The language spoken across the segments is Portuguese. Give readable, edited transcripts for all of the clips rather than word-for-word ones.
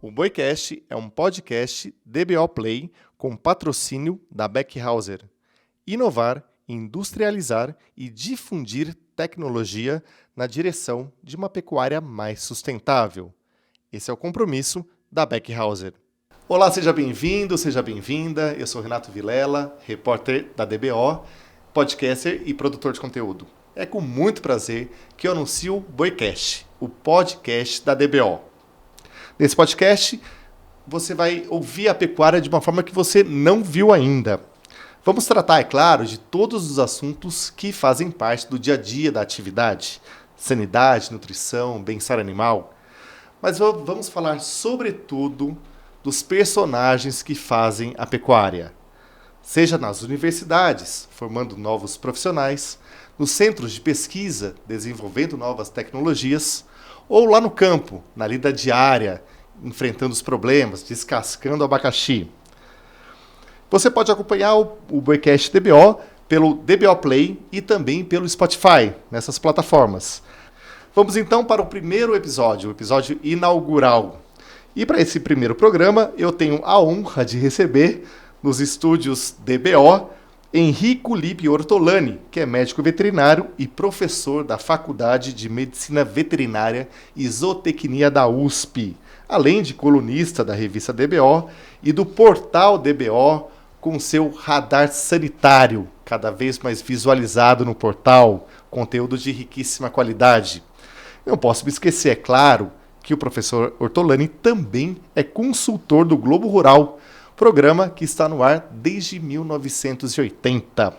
O Boicast é um podcast DBO Play com patrocínio da Beckhauser. Inovar, industrializar e difundir tecnologia na direção de uma pecuária mais sustentável. Esse é o compromisso da Beckhauser. Olá, seja bem-vindo, seja bem-vinda. Eu sou Renato Vilela, repórter da DBO, podcaster e produtor de conteúdo. É com muito prazer que eu anuncio o Boicast, o podcast da DBO. Nesse podcast, você vai ouvir a pecuária de uma forma que você não viu ainda. Vamos tratar, é claro, de todos os assuntos que fazem parte do dia a dia da atividade. Sanidade, nutrição, bem-estar animal. Mas vamos falar, sobretudo, dos personagens que fazem a pecuária. Seja nas universidades, formando novos profissionais, nos centros de pesquisa, desenvolvendo novas tecnologias, ou lá no campo, na lida diária, enfrentando os problemas, descascando abacaxi. Você pode acompanhar o Boicast DBO pelo DBO Play e também pelo Spotify, nessas plataformas. Vamos então para o primeiro episódio, o episódio inaugural. E para esse primeiro programa, eu tenho a honra de receber, nos estúdios DBO, Enrico Lippi Ortolani, que é médico veterinário e professor da Faculdade de Medicina Veterinária e Zootecnia da USP, além de colunista da revista DBO e do portal DBO com seu radar sanitário, cada vez mais visualizado no portal, conteúdo de riquíssima qualidade. Não posso me esquecer, é claro, que o professor Ortolani também é consultor do Globo Rural, programa que está no ar desde 1980.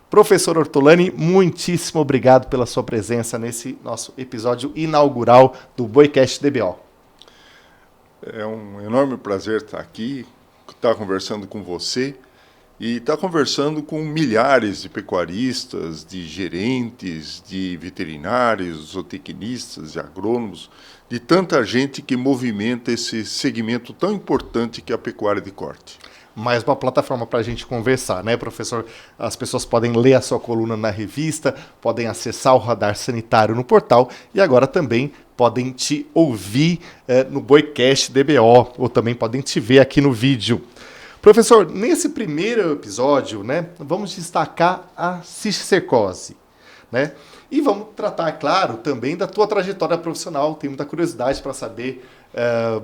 Professor Ortolani, muitíssimo obrigado pela sua presença nesse nosso episódio inaugural do Boicast DBO. É um enorme prazer estar aqui, estar conversando com você e estar conversando com milhares de pecuaristas, de gerentes, de veterinários, zootecnistas, de agrônomos, de tanta gente que movimenta esse segmento tão importante que é a pecuária de corte. Mais uma plataforma para a gente conversar, né, professor? As pessoas podem ler a sua coluna na revista, podem acessar o radar sanitário no portal e agora também podem te ouvir no Boicast DBO ou também podem te ver aqui no vídeo. Professor, nesse primeiro episódio, né, vamos destacar a cisticercose, né? E vamos tratar, claro, também da tua trajetória profissional. Tenho muita curiosidade para saber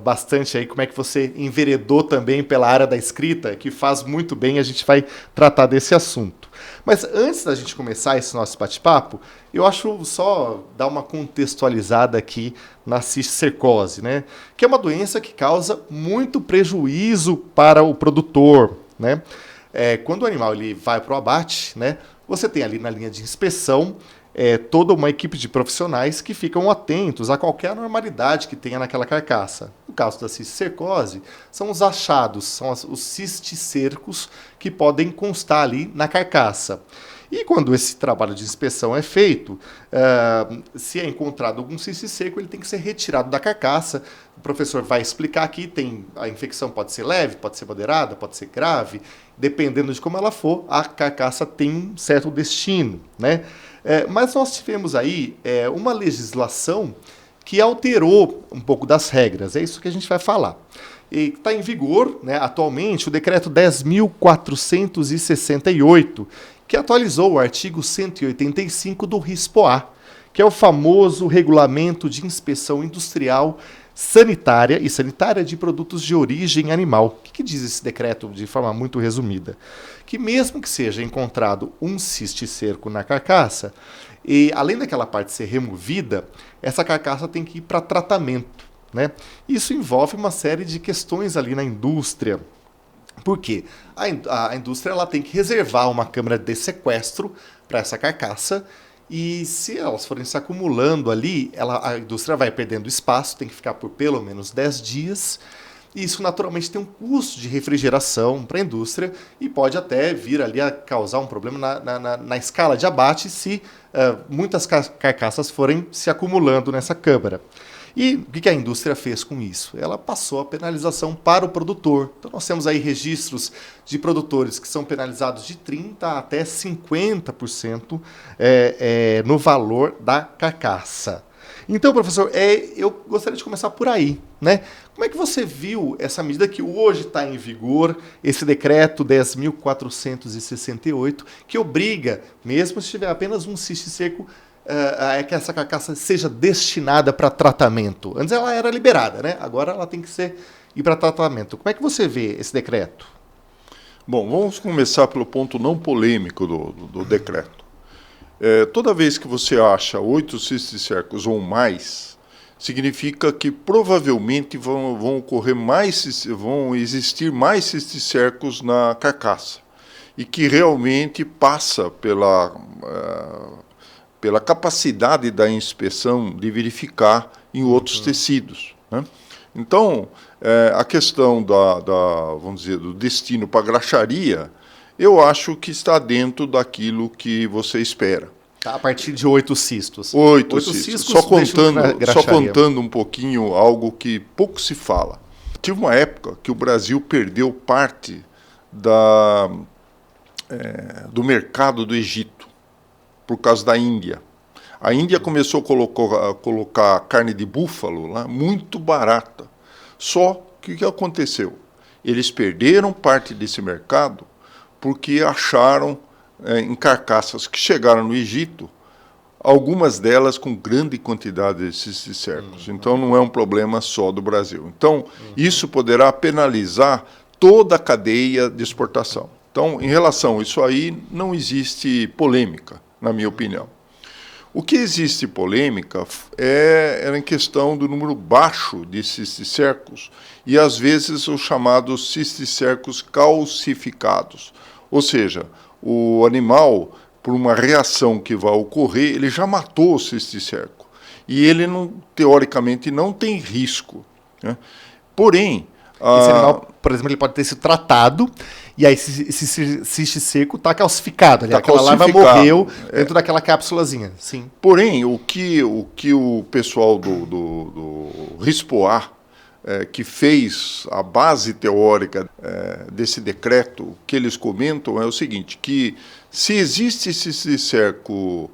bastante aí como é que você enveredou também pela área da escrita, que faz muito bem, a gente vai tratar desse assunto. Mas antes da gente começar esse nosso bate-papo, eu acho só dar uma contextualizada aqui na cisticercose, né? Que é uma doença que causa muito prejuízo para o produtor, né? Quando o animal ele vai para o abate, né, você tem ali na linha de inspeção toda uma equipe de profissionais que ficam atentos a qualquer anormalidade que tenha naquela carcaça. No caso da cisticercose, são os achados, são os cisticercos que podem constar ali na carcaça. E quando esse trabalho de inspeção é feito, se é encontrado algum cisticerco, ele tem que ser retirado da carcaça. O professor vai explicar aqui, a infecção pode ser leve, pode ser moderada, pode ser grave. Dependendo de como ela for, a carcaça tem um certo destino, né? Mas nós tivemos aí uma legislação que alterou um pouco das regras. É isso que a gente vai falar. E está em vigor, né, atualmente, o decreto 10.468, que atualizou o artigo 185 do RISPOA, que é o famoso Regulamento de Inspeção Industrial Sanitária e Sanitária de Produtos de Origem Animal. O que diz esse decreto de forma muito resumida? Que mesmo que seja encontrado um cisticerco na carcaça, e além daquela parte ser removida, essa carcaça tem que ir para tratamento, né? Isso envolve uma série de questões ali na indústria. Por quê? A indústria ela tem que reservar uma câmara de sequestro para essa carcaça e se elas forem se acumulando ali, a indústria vai perdendo espaço, tem que ficar por pelo menos 10 dias. E isso naturalmente tem um custo de refrigeração para a indústria e pode até vir ali a causar um problema na escala de abate se muitas carcaças forem se acumulando nessa câmara. E o que a indústria fez com isso? Ela passou a penalização para o produtor. Então nós temos aí registros de produtores que são penalizados de 30% até 50% no valor da carcaça. Então, professor, eu gostaria de começar por aí, né? Como é que você viu essa medida que hoje está em vigor, esse decreto 10.468, que obriga, mesmo se tiver apenas um cisto seco, que essa carcaça seja destinada para tratamento? Antes ela era liberada, né? Agora ela tem que ir para tratamento. Como é que você vê esse decreto? Bom, vamos começar pelo ponto não polêmico do decreto. Toda vez que você acha 8 cisticercos ou mais, significa que provavelmente vão existir mais cisticercos na carcaça e que realmente passa pela capacidade da inspeção de verificar em outros tecidos, né? Então, a questão vamos dizer, do destino para a graxaria, eu acho que está dentro daquilo que você espera. Tá, a partir de 8 cistos. 8 cistos. Só contando um pouquinho algo que pouco se fala. Tive uma época que o Brasil perdeu parte do mercado do Egito, por causa da Índia. A Índia começou a colocar carne de búfalo lá muito barata. Só que o que aconteceu? Eles perderam parte desse mercado porque acharam em carcaças que chegaram no Egito, algumas delas com grande quantidade de cisticercos. Então não é um problema só do Brasil. Então isso poderá penalizar toda a cadeia de exportação. Então, em relação a isso aí, não existe polêmica, na minha opinião. O que existe polêmica é em questão do número baixo de cisticercos e, às vezes, os chamados cisticercos calcificados. Ou seja, o animal, por uma reação que vai ocorrer, ele já matou o cisticerco. E ele, teoricamente, não tem risco, né? Porém... Esse animal, por exemplo, ele pode ter sido tratado e aí esse cisto seco está calcificado. Tá aquela larva morreu dentro daquela cápsulazinha. Sim. Porém, o que o pessoal do RISPOA, que fez a base teórica desse decreto, o que eles comentam é o seguinte, que se existe esse cisticerco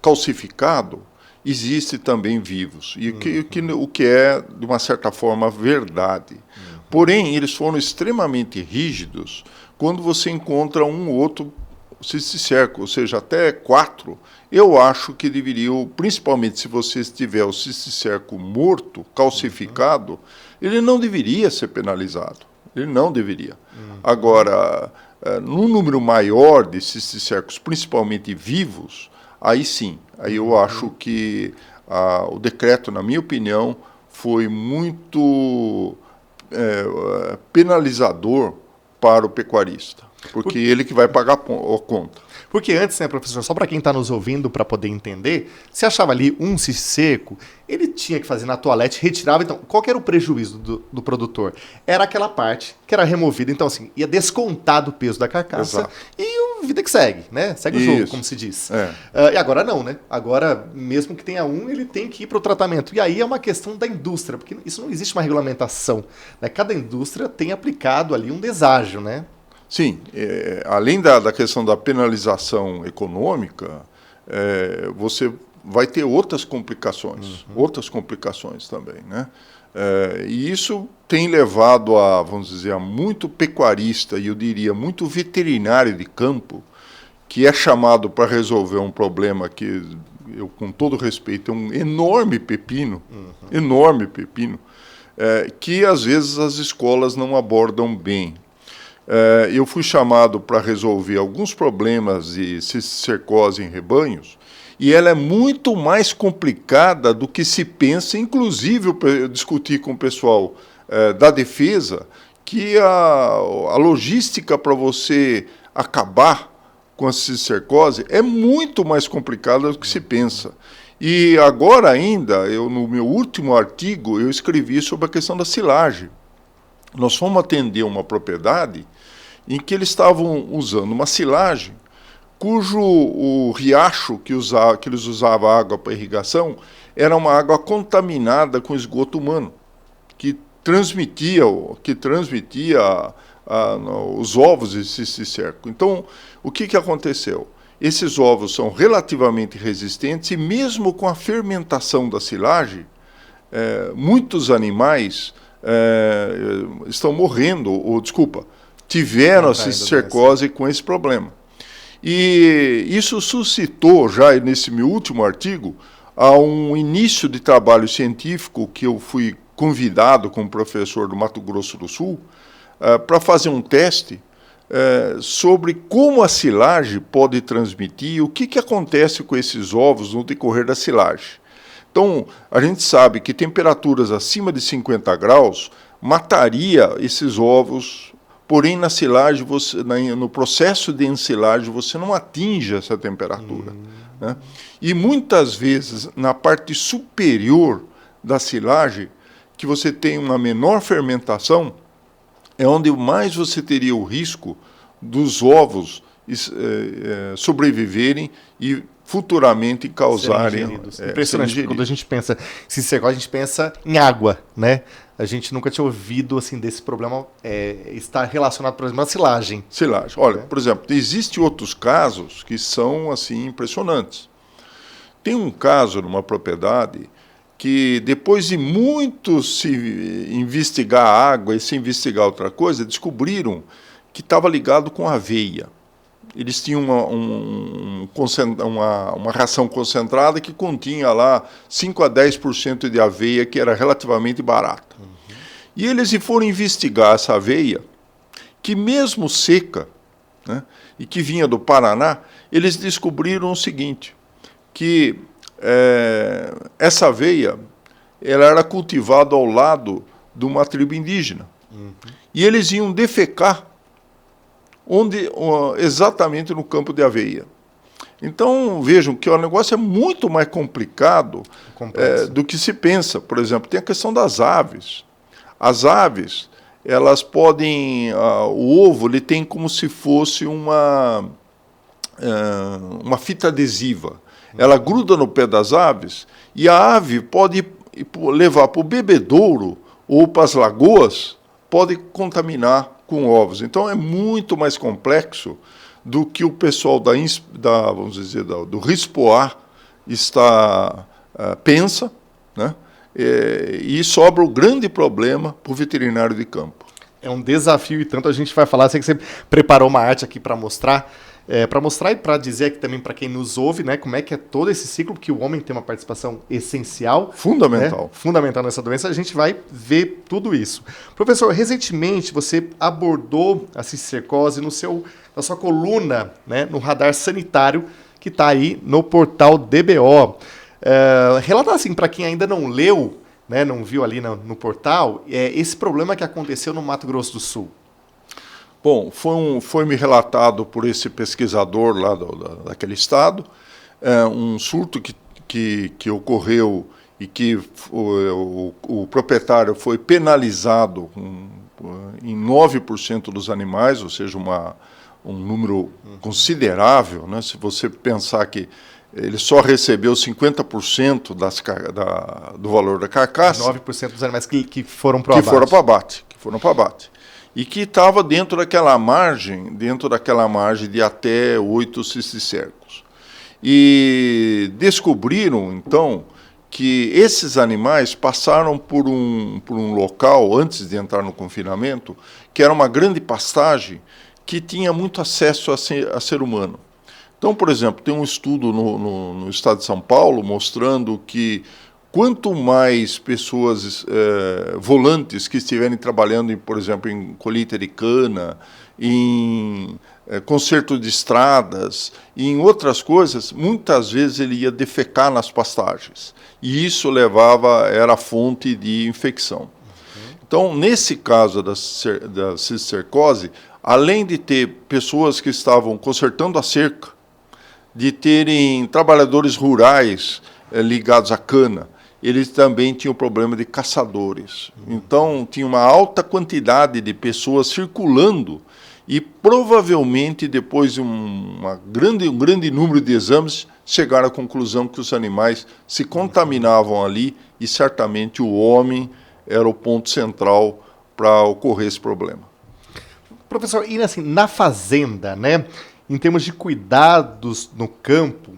calcificado, existe também vivos, e o que é, de uma certa forma, verdade. Porém, eles foram extremamente rígidos quando você encontra um outro cisticerco, ou seja, até 4, eu acho que deveriam, principalmente se você tiver o cisticerco morto, calcificado, ele não deveria ser penalizado. Ele não deveria. Agora, num número maior de cisticercos, principalmente vivos, aí sim, aí eu acho que o decreto, na minha opinião, foi muito penalizador para o pecuarista, porque ele que vai pagar a conta. Porque antes, né, professor, só para quem está nos ouvindo, para poder entender, se achava ali um cisto seco, ele tinha que fazer na toalete, retirava. Então, qual que era o prejuízo do produtor? Era aquela parte que era removida. Então, assim, ia descontar do peso da carcaça. Exato. E vida que segue, né? Segue o jogo, como se diz. E agora não, né? Agora, mesmo que tenha um, ele tem que ir para o tratamento. E aí é uma questão da indústria, porque isso não existe uma regulamentação, né? Cada indústria tem aplicado ali um deságio, né? Sim, além da questão da penalização econômica, você vai ter outras complicações também, né? E isso tem levado vamos dizer, a muito pecuarista, e eu diria muito veterinário de campo, que é chamado para resolver um problema que, eu com todo respeito, é um enorme pepino, que às vezes as escolas não abordam bem. Eu fui chamado para resolver alguns problemas de cisticercose em rebanhos, e ela é muito mais complicada do que se pensa. Inclusive, eu discuti com o pessoal da defesa que a logística para você acabar com a cisticercose é muito mais complicada do que se pensa. E agora ainda, no meu último artigo, eu escrevi sobre a questão da silagem. Nós fomos atender uma propriedade em que eles estavam usando uma silagem cujo o riacho que eles usavam água para irrigação era uma água contaminada com esgoto humano, que transmitia os ovos de cisticerco. Então, o que aconteceu? esses ovos são relativamente resistentes e mesmo com a fermentação da silagem, muitos animais estão morrendo, tiveram a cisticercose com esse problema. E isso suscitou, já nesse meu último artigo, a um início de trabalho científico que eu fui convidado como professor do Mato Grosso do Sul para fazer um teste sobre como a silagem pode transmitir e o que acontece com esses ovos no decorrer da silagem. Então, a gente sabe que temperaturas acima de 50 graus mataria esses ovos, porém na silagem, no processo de ensilagem, você não atinge essa temperatura. Né? E muitas vezes, na parte superior da silagem, que você tem uma menor fermentação, é onde mais você teria o risco dos ovos sobreviverem e futuramente causarem... Impressionante, quando a gente pensa cisticercose, a gente pensa em água, né? A gente nunca tinha ouvido assim, desse problema estar relacionado, por exemplo, à silagem. Silagem. Olha, por exemplo, existem outros casos que são assim impressionantes. Tem um caso numa propriedade que depois de muito se investigar a água e se investigar outra coisa, descobriram que estava ligado com aveia. Eles tinham uma ração concentrada que continha lá 5 a 10% de aveia, que era relativamente barata. E eles foram investigar essa aveia, que mesmo seca, né, e que vinha do Paraná, eles descobriram o seguinte, que essa aveia ela era cultivada ao lado de uma tribo indígena. E eles iam defecar exatamente no campo de aveia. Então, vejam que o negócio é muito mais complicado do que se pensa. Por exemplo, tem a questão das aves. As aves, elas podem... o ovo ele tem como se fosse uma fita adesiva. Ela gruda no pé das aves e a ave pode levar para o bebedouro ou para as lagoas, pode contaminar com ovos. Então é muito mais complexo do que o pessoal vamos dizer, do RISPOA pensa, né? E sobra o grande problema para o veterinário de campo. É um desafio e tanto a gente vai falar. Sei que você preparou uma arte aqui para mostrar e para dizer aqui também para quem nos ouve, né, como é que é todo esse ciclo, porque o homem tem uma participação essencial. Fundamental. Né, fundamental nessa doença, a gente vai ver tudo isso. Professor, recentemente você abordou a cisticercose na sua coluna, né, no Radar Sanitário, que está aí no portal DBO. Relata assim, para quem ainda não leu, né, não viu ali no portal, esse problema que aconteceu no Mato Grosso do Sul. Bom, foi-me relatado por esse pesquisador lá daquele estado, um surto que ocorreu e que o proprietário foi penalizado em 9% dos animais, ou seja, um número considerável, né? Se você pensar que ele só recebeu 50% do valor da carcaça. 9% dos animais que foram para o abate. Que foram para abate. E que estava dentro daquela margem de até 8 cisticercos. E descobriram, então, que esses animais passaram por um local, antes de entrar no confinamento, que era uma grande pastagem que tinha muito acesso a ser humano. Então, por exemplo, tem um estudo no estado de São Paulo mostrando que quanto mais pessoas volantes que estiverem trabalhando, por exemplo, em colheita de cana, em conserto de estradas e em outras coisas, muitas vezes ele ia defecar nas pastagens. E isso era fonte de infecção. Então, nesse caso da cisticercose, além de ter pessoas que estavam consertando a cerca, de terem trabalhadores rurais ligados à cana, eles também tinham o problema de caçadores. Então, tinha uma alta quantidade de pessoas circulando e, provavelmente, depois de um grande número de exames, chegaram à conclusão que os animais se contaminavam ali e, certamente, o homem era o ponto central para ocorrer esse problema. Professor, e assim, na fazenda, né? em termos de cuidados no campo,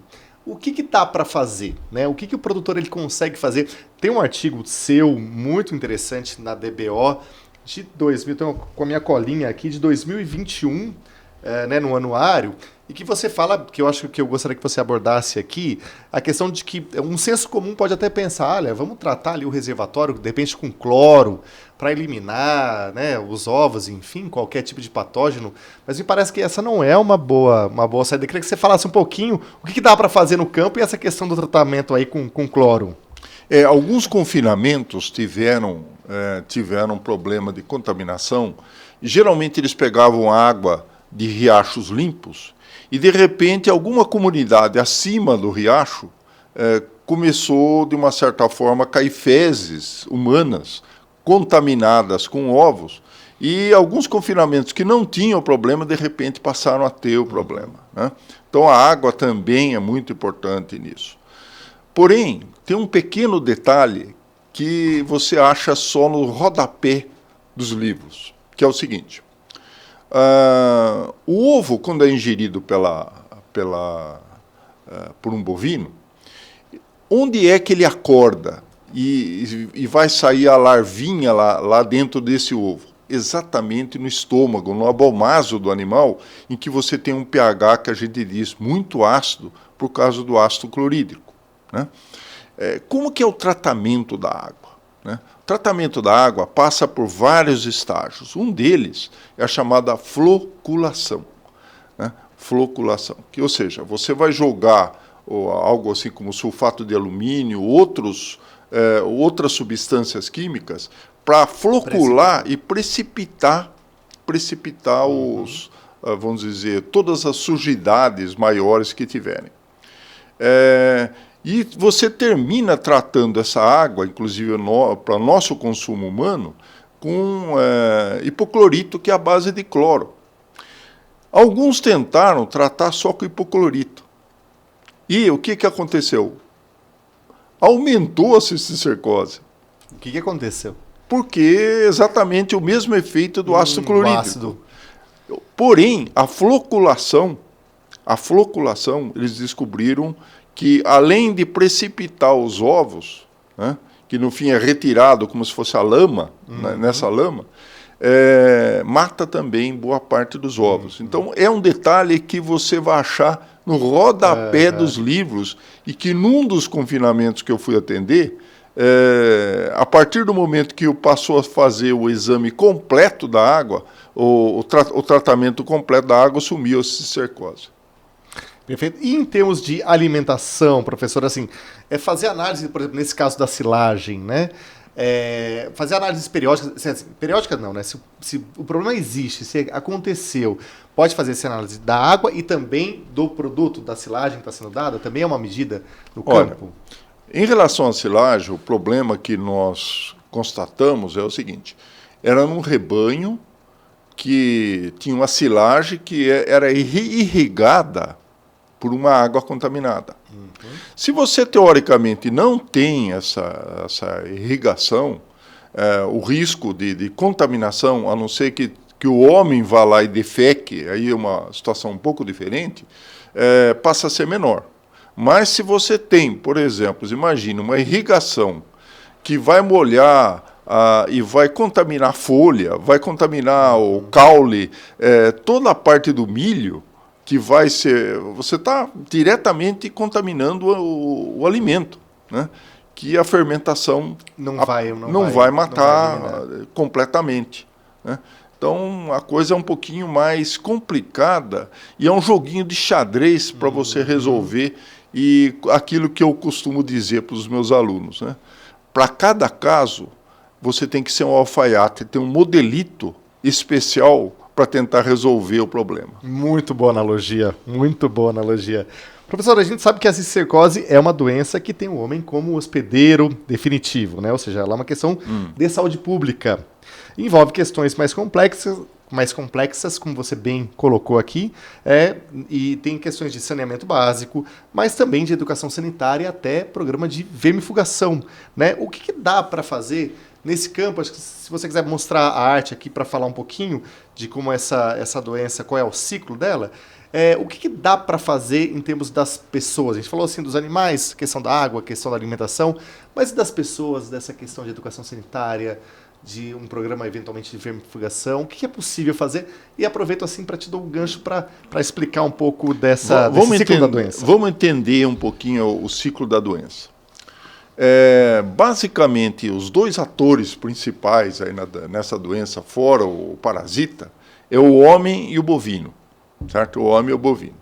o que dá para fazer, né? O que o produtor ele consegue fazer? Tem um artigo seu muito interessante na DBO de 2000, então, com a minha colinha aqui, de 2021, né, no anuário, e que você fala, que eu acho que eu gostaria que você abordasse aqui, a questão de que um senso comum pode até pensar, olha, vamos tratar ali o reservatório, de repente com cloro, para eliminar, né, os ovos, enfim, qualquer tipo de patógeno, mas me parece que essa não é uma boa saída. Eu queria que você falasse um pouquinho o que dá para fazer no campo e essa questão do tratamento aí com cloro. Alguns confinamentos tiveram problema de contaminação, e geralmente eles pegavam água de riachos limpos, e de repente alguma comunidade acima do riacho começou, de uma certa forma, a cair fezes humanas contaminadas com ovos, e alguns confinamentos que não tinham problema, de repente passaram a ter o problema, né? Então a água também é muito importante nisso. Porém, tem um pequeno detalhe que você acha só no rodapé dos livros, que é o seguinte: o ovo, quando é ingerido por um bovino, onde é que ele acorda e vai sair a larvinha lá dentro desse ovo? Exatamente no estômago, no abomaso do animal, em que você tem um pH que a gente diz muito ácido por causa do ácido clorídrico, né? Como que é o tratamento da água, né? O tratamento da água passa por vários estágios. Um deles é a chamada floculação, né? Floculação, ou seja, você vai jogar algo assim como sulfato de alumínio, outras substâncias químicas, para flocular e precipitar vamos dizer, todas as sujidades maiores que tiverem. E você termina tratando essa água, inclusive para nosso consumo humano, com hipoclorito, que é a base de cloro. Alguns tentaram tratar só com hipoclorito. E o que aconteceu? Aumentou a cisticercose. O que aconteceu? Porque é exatamente o mesmo efeito do ácido clorídrico. Ácido. Porém, a floculação, eles descobriram que, além de precipitar os ovos, né, que no fim é retirado como se fosse a lama, né, nessa lama, mata também boa parte dos ovos. Então, é um detalhe que você vai achar no rodapé dos livros, e que num dos confinamentos que eu fui atender, a partir do momento que eu passou a fazer o exame completo da água, o tratamento completo da água, sumiu a cisticercose. Perfeito. E em termos de alimentação, professor, assim, fazer análise, por exemplo, nesse caso da silagem, né? Fazer análises periódicas, assim, periódica não, né? Se o problema existe, se aconteceu, pode fazer essa análise da água e também do produto, da silagem que está sendo dada, também é uma medida no campo? Em relação à silagem, o problema que nós constatamos é o seguinte: era num rebanho que tinha uma silagem que era irrigada por uma água contaminada. Se você, teoricamente, não tem essa irrigação, o risco de contaminação, a não ser que o homem vá lá e defeque, aí é uma situação um pouco diferente, passa a ser menor. Mas se você tem, por exemplo, imagine uma irrigação que vai molhar e vai contaminar a folha, vai contaminar o caule, toda a parte do milho, que vai ser... Você está diretamente contaminando o alimento, né? Que a fermentação não vai matar completamente, né? Então, a coisa é um pouquinho mais complicada e é um joguinho de xadrez para você resolver. E aquilo que eu costumo dizer para os meus alunos, né? Para cada caso, você tem que ser um alfaiate, ter um modelito especial para tentar resolver o problema. Muito boa analogia, muito boa analogia. Professor, a gente sabe que a cisticercose é uma doença que tem o homem como hospedeiro definitivo, né? Ou seja, ela é uma questão de saúde pública. Envolve questões mais complexas, como você bem colocou aqui, e tem questões de saneamento básico, mas também de educação sanitária e até programa de vermifugação, né? O que dá para fazer nesse campo? Acho que se você quiser mostrar a arte aqui para falar um pouquinho de como essa doença, qual é o ciclo dela, O que dá para fazer em termos das pessoas? A gente falou assim dos animais, questão da água, questão da alimentação, mas e das pessoas, dessa questão de educação sanitária, de um programa eventualmente de vermifugação? O que é possível fazer? E aproveito assim para te dar um gancho para explicar um pouco desse ciclo da doença. Vamos entender um pouquinho o ciclo da doença. Basicamente, os dois atores principais aí nessa doença, fora o parasita, é o homem e o bovino, certo? O homem e o bovino.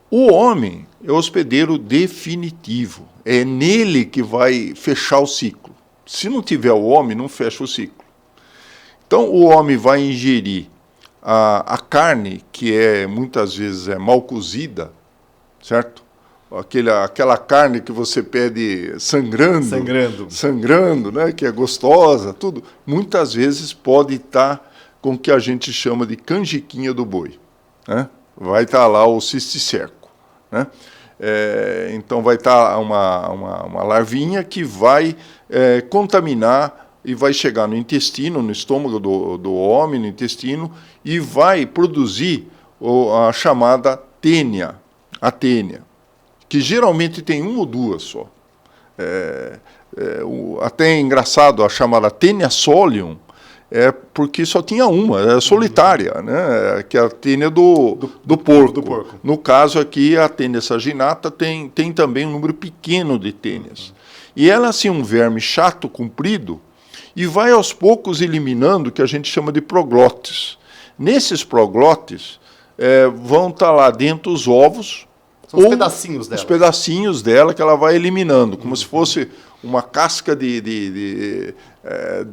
O homem é o hospedeiro definitivo, é nele que vai fechar o ciclo. Se não tiver o homem, não fecha o ciclo. Então, o homem vai ingerir a carne, que muitas vezes é mal cozida, certo? Aquela carne que você pede sangrando, né? Que é gostosa, tudo. Muitas vezes pode estar com o que a gente chama de canjiquinha do boi, né? Vai estar lá o cisticerco, né? Então vai estar uma larvinha que vai contaminar e vai chegar no intestino, no estômago do homem, no intestino, e vai produzir a chamada tênia, a tênia, que geralmente tem uma ou duas só. Até é engraçado a chamada tênia solium, porque só tinha uma, solitária, né? Que é a tênia do porco. No caso aqui, a tênia saginata tem também um número pequeno de tênias. E ela é assim, um verme chato, comprido, e vai aos poucos eliminando o que a gente chama de proglotes. Nesses proglotes vão estar lá dentro os ovos, são os pedacinhos dela. Os pedacinhos dela que ela vai eliminando, como se fosse uma casca de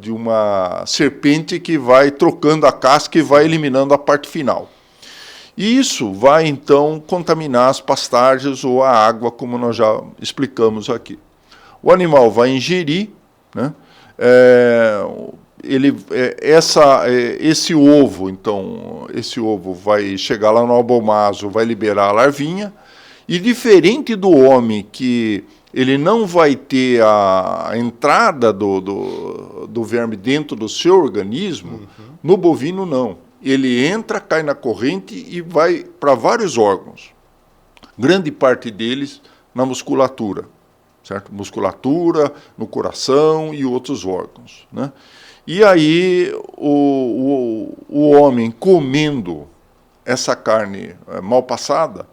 uma serpente que vai trocando a casca e vai eliminando a parte final. E isso vai, então, contaminar as pastagens ou a água, como nós já explicamos aqui. O animal vai ingerir, né? Esse ovo, então, esse ovo vai chegar lá no abomaso, vai liberar a larvinha, e diferente do homem, que ele não vai ter a entrada do verme dentro do seu organismo, no bovino não. Ele entra, cai na corrente e vai para vários órgãos. Grande parte deles na musculatura, certo? Musculatura, no coração e outros órgãos, né? E aí o homem comendo essa carne mal passada,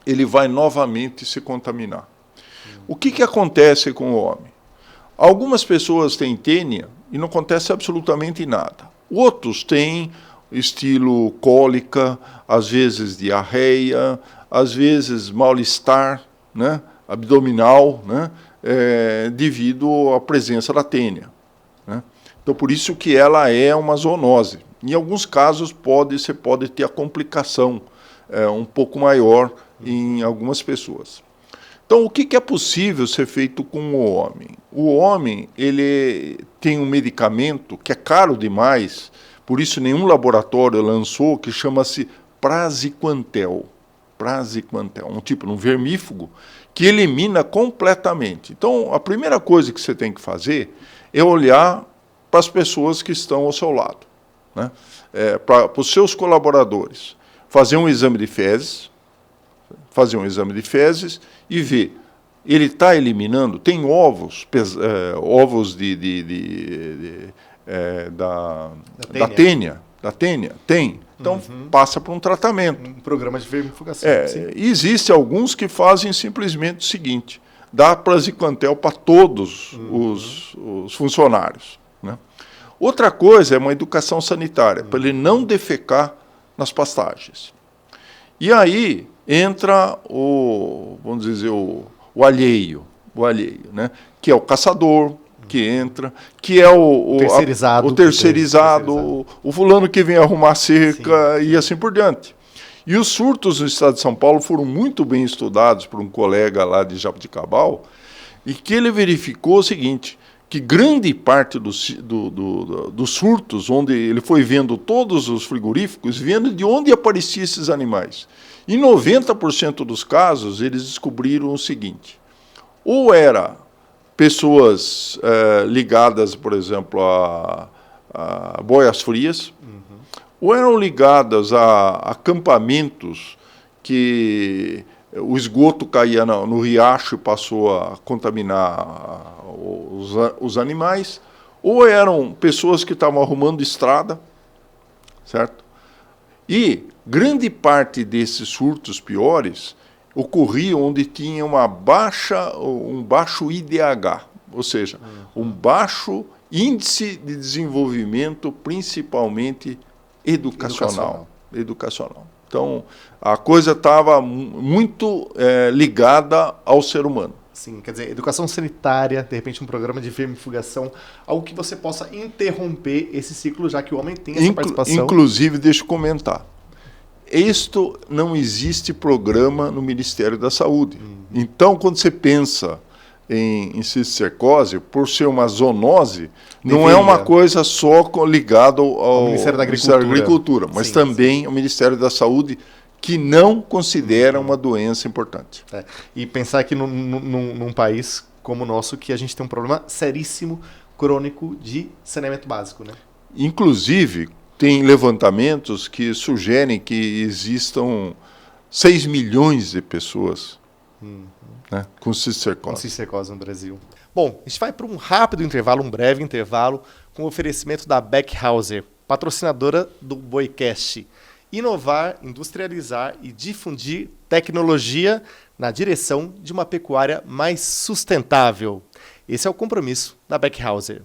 ele vai novamente se contaminar. O que acontece com o homem? Algumas pessoas têm tênia e não acontece absolutamente nada. Outros têm estilo cólica, às vezes diarreia, às vezes mal-estar, né, abdominal, né, devido à presença da tênia, né? Então, por isso que ela é uma zoonose. Em alguns casos, você pode ter a complicação um pouco maior em algumas pessoas. Então, o que é possível ser feito com o homem? O homem, ele tem um medicamento que é caro demais, por isso nenhum laboratório lançou, que chama-se praziquantel. Praziquantel, um vermífugo, que elimina completamente. Então, a primeira coisa que você tem que fazer é olhar para as pessoas que estão ao seu lado, né? Para os seus colaboradores. Fazer um exame de fezes, e ver, ele está eliminando, tem ovos da tênia, tem. Então, passa por um tratamento. Um programa de vermifugação. E existe alguns que fazem simplesmente o seguinte, dá praziquantel para todos os funcionários, né? Outra coisa é uma educação sanitária, para ele não defecar nas pastagens. E aí entra vamos dizer, o alheio, né? Que é o caçador, que entra, que é o terceirizado, o fulano que vem arrumar cerca, sim, e assim por diante. E os surtos no estado de São Paulo foram muito bem estudados por um colega lá de Jaboticabal, e que ele verificou o seguinte, que grande parte dos surtos, onde ele foi vendo todos os frigoríficos, vendo de onde apareciam esses animais. Em 90% dos casos, eles descobriram o seguinte, ou era pessoas ligadas, por exemplo, a boias frias, ou eram ligadas a acampamentos que o esgoto caía no riacho e passou a contaminar os animais, ou eram pessoas que estavam arrumando estrada, certo? E grande parte desses surtos piores ocorriam onde tinha um baixo IDH, ou seja, um baixo índice de desenvolvimento, principalmente educacional. Então, a coisa estava muito ligada ao ser humano. Sim, quer dizer, educação sanitária, de repente um programa de vermifugação, algo que você possa interromper esse ciclo, já que o homem tem essa participação. Inclusive, deixa eu comentar, isto não existe programa no Ministério da Saúde. Então, quando você pensa em cisticercose, por ser uma zoonose, não é uma coisa só ligada ao Ministério da Agricultura, mas também ao Ministério da Saúde, que não considera uma doença importante. E pensar que num país como o nosso, que a gente tem um problema seríssimo, crônico, de saneamento básico, né? Inclusive, tem levantamentos que sugerem que existam 6 milhões de pessoas né, com cisticercose. Com cisticercose no Brasil. Bom, a gente vai para um rápido intervalo, um breve intervalo, com o oferecimento da Beckhauser, patrocinadora do Boicast. Inovar, industrializar e difundir tecnologia na direção de uma pecuária mais sustentável. Esse é o compromisso da Beckhauser.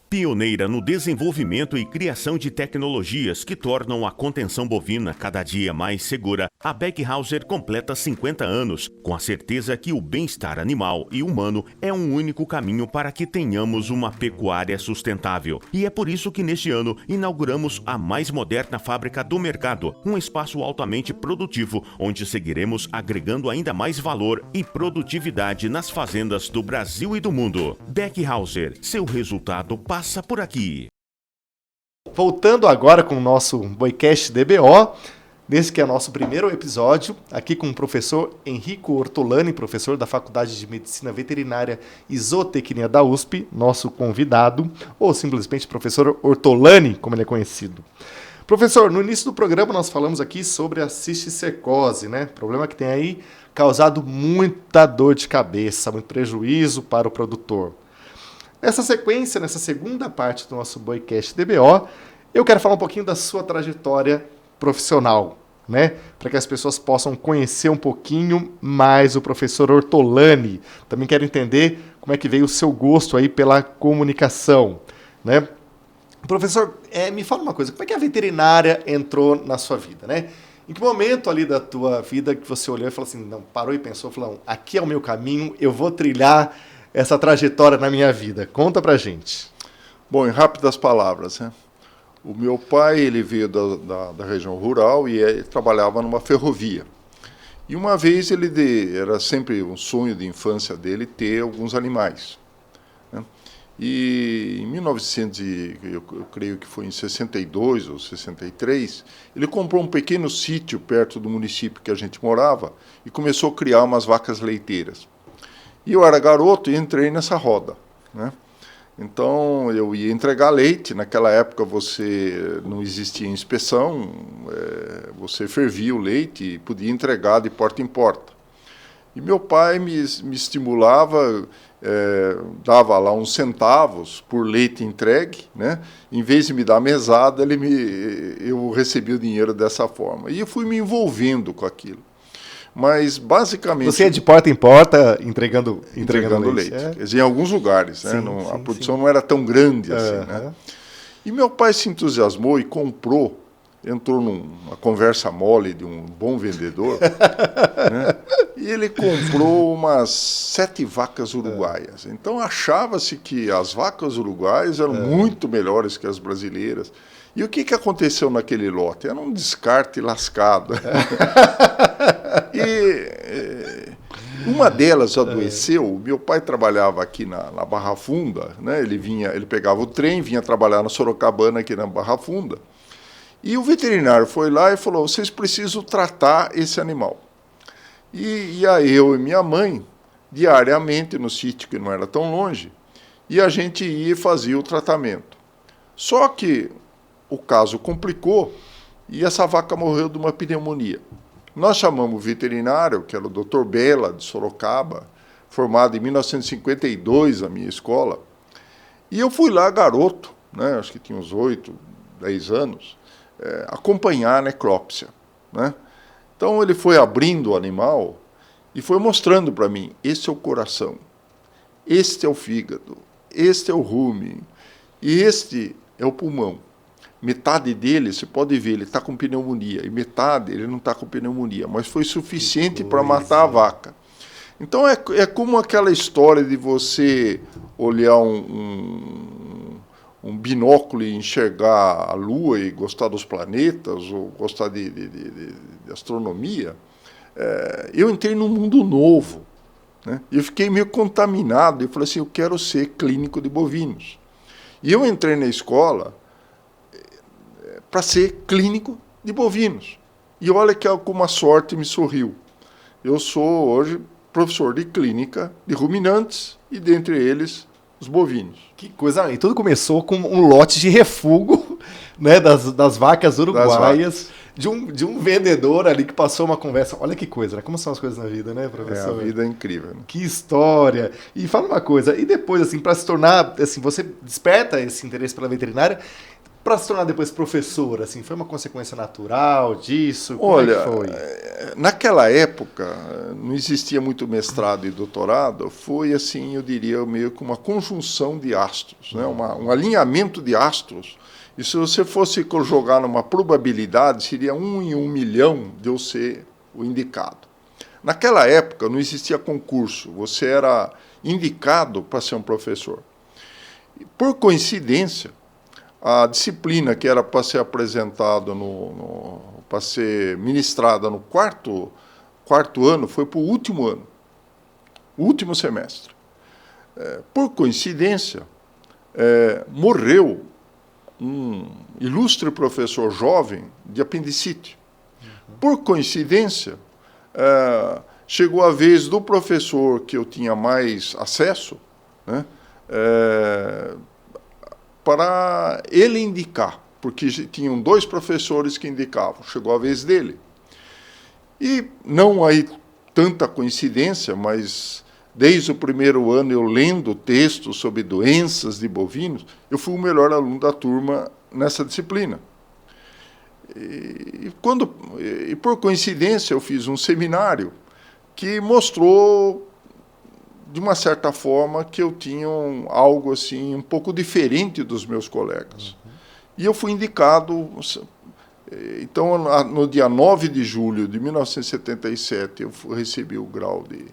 Pioneira no desenvolvimento e criação de tecnologias que tornam a contenção bovina cada dia mais segura, a Beckhauser completa 50 anos, com a certeza que o bem-estar animal e humano é um único caminho para que tenhamos uma pecuária sustentável. E é por isso que neste ano inauguramos a mais moderna fábrica do mercado, um espaço altamente produtivo, onde seguiremos agregando ainda mais valor e produtividade nas fazendas do Brasil e do mundo. Beckhauser, seu resultado passa por aqui. Voltando agora com o nosso Boicast DBO, nesse que é o nosso primeiro episódio, aqui com o professor Enrico Ortolani, professor da Faculdade de Medicina Veterinária e Zootecnia da USP, nosso convidado, ou simplesmente professor Ortolani, como ele é conhecido. Professor, no início do programa nós falamos aqui sobre a cisticercose, né? Problema que tem aí causado muita dor de cabeça, muito prejuízo para o produtor. Nessa sequência, nessa segunda parte do nosso Boicast DBO, eu quero falar um pouquinho da sua trajetória profissional, né? Para que as pessoas possam conhecer um pouquinho mais o professor Ortolani. Também quero entender como é que veio o seu gosto aí pela comunicação, né? Professor, me fala uma coisa, como é que a veterinária entrou na sua vida, né? Em que momento ali da tua vida que você olhou e falou assim, não, parou e pensou, falou, não, aqui é o meu caminho, eu vou trilhar essa trajetória na minha vida? Conta pra gente. Bom, em rápidas palavras, né? O meu pai, ele veio da região rural e ele trabalhava numa ferrovia. E uma vez era sempre um sonho de infância dele ter alguns animais, né? E em 1900, eu creio que foi em 62 ou 63, ele comprou um pequeno sítio perto do município que a gente morava e começou a criar umas vacas leiteiras. E eu era garoto e entrei nessa roda, né? Então, eu ia entregar leite. Naquela época, não existia inspeção, você fervia o leite e podia entregar de porta em porta. E meu pai me estimulava, dava lá uns centavos por leite entregue, né? Em vez de me dar mesada, eu recebia o dinheiro dessa forma. E eu fui me envolvendo com aquilo. Mas, basicamente... Você é de porta em porta entregando leite? Quer dizer, em alguns lugares, né? A produção não era tão grande assim, né? E meu pai se entusiasmou e entrou numa conversa mole de um bom vendedor, né? E ele comprou umas 7 vacas uruguaias. Então, achava-se que as vacas uruguaias eram muito melhores que as brasileiras. E o que aconteceu naquele lote? Era um descarte lascado. E uma delas adoeceu. Meu pai trabalhava aqui na Barra Funda, né? Ele pegava o trem, vinha trabalhar na Sorocabana, aqui na Barra Funda. E o veterinário foi lá e falou, vocês precisam tratar esse animal. E aí eu e minha mãe, diariamente, no sítio que não era tão longe, e a gente ia e fazia o tratamento. Só que o caso complicou e essa vaca morreu de uma pneumonia. Nós chamamos o veterinário, que era o Dr. Bela, de Sorocaba, formado em 1952 na minha escola, e eu fui lá, garoto, né, acho que tinha uns 8, 10 anos, acompanhar a necrópsia, né? Então ele foi abrindo o animal e foi mostrando para mim, esse é o coração, este é o fígado, este é o rumen, e este é o pulmão. Metade dele, você pode ver, ele está com pneumonia, e metade ele não está com pneumonia, mas foi suficiente para matar a vaca. Então é como aquela história de você olhar um binóculo e enxergar a Lua e gostar dos planetas, ou gostar de astronomia. Eu entrei num mundo novo, né? Eu fiquei meio contaminado, eu falei assim, eu quero ser clínico de bovinos. E eu entrei na escola para ser clínico de bovinos. E olha que alguma sorte me sorriu. Eu sou hoje professor de clínica de ruminantes e, dentre eles, os bovinos. Que coisa! E tudo começou com um lote de refúgio, né, das vacas uruguaias, de um vendedor ali que passou uma conversa. Olha que coisa, né? Como são as coisas na vida, né, professor? A vida é incrível. Né? Que história! E fala uma coisa, e depois, assim, para se tornar, assim, você desperta esse interesse pela veterinária, para se tornar depois professor, assim, foi uma consequência natural disso? Olha, como é que foi? Naquela época não existia muito mestrado e doutorado, foi assim, eu diria, meio que uma conjunção de astros, né? Um alinhamento de astros. E se você fosse jogar numa probabilidade, seria 1 em 1 milhão de eu ser o indicado. Naquela época não existia concurso, você era indicado para ser um professor. E, por coincidência, a disciplina que era para ser apresentada, para ser ministrada no quarto ano, foi para o último ano, o último semestre. Por coincidência, morreu um ilustre professor jovem de apendicite. Por coincidência, chegou a vez do professor que eu tinha mais acesso, né, para ele indicar, porque tinham 2 professores que indicavam, chegou a vez dele. E não aí tanta coincidência, mas desde o primeiro ano eu lendo textos sobre doenças de bovinos, eu fui o melhor aluno da turma nessa disciplina. E por coincidência eu fiz um seminário que mostrou, de uma certa forma, que eu tinha algo assim um pouco diferente dos meus colegas. E eu fui indicado. Então, no dia 9 de julho de 1977, eu recebi o grau de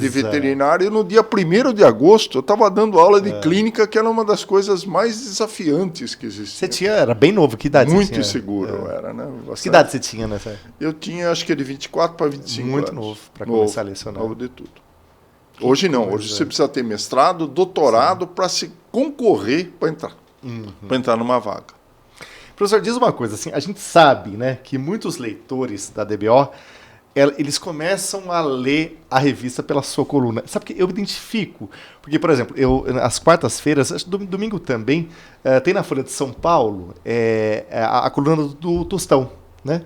veterinário, e no dia 1º de agosto eu estava dando aula de clínica, que era uma das coisas mais desafiantes que existia. Você era bem novo, que idade Muito você tinha? inseguro eu era, né? Bastante. Que idade você tinha nessa época? Eu tinha, acho que de 24 para 25 Muito anos. novo para começar a lecionar. Novo de tudo. Hoje não, hoje você precisa ter mestrado, doutorado para se concorrer para entrar numa vaga. Professor, diz uma coisa, assim, a gente sabe, né, que muitos leitores da DBO, eles começam a ler a revista pela sua coluna. Sabe que eu me identifico? Porque, por exemplo, às quartas-feiras, domingo também, tem na Folha de São Paulo a coluna do Tostão, né?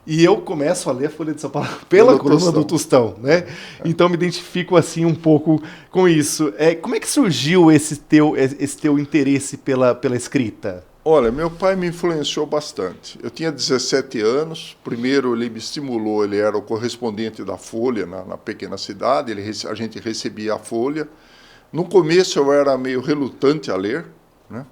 E eu começo a ler a Folha de São Paulo pela coluna do Tostão, né? Então me identifico assim um pouco com isso. Como é que surgiu esse teu interesse pela escrita? Olha, meu pai me influenciou bastante. Eu tinha 17 anos, primeiro ele me estimulou, ele era o correspondente da Folha na pequena cidade, a gente recebia a Folha. No começo eu era meio relutante a ler, né?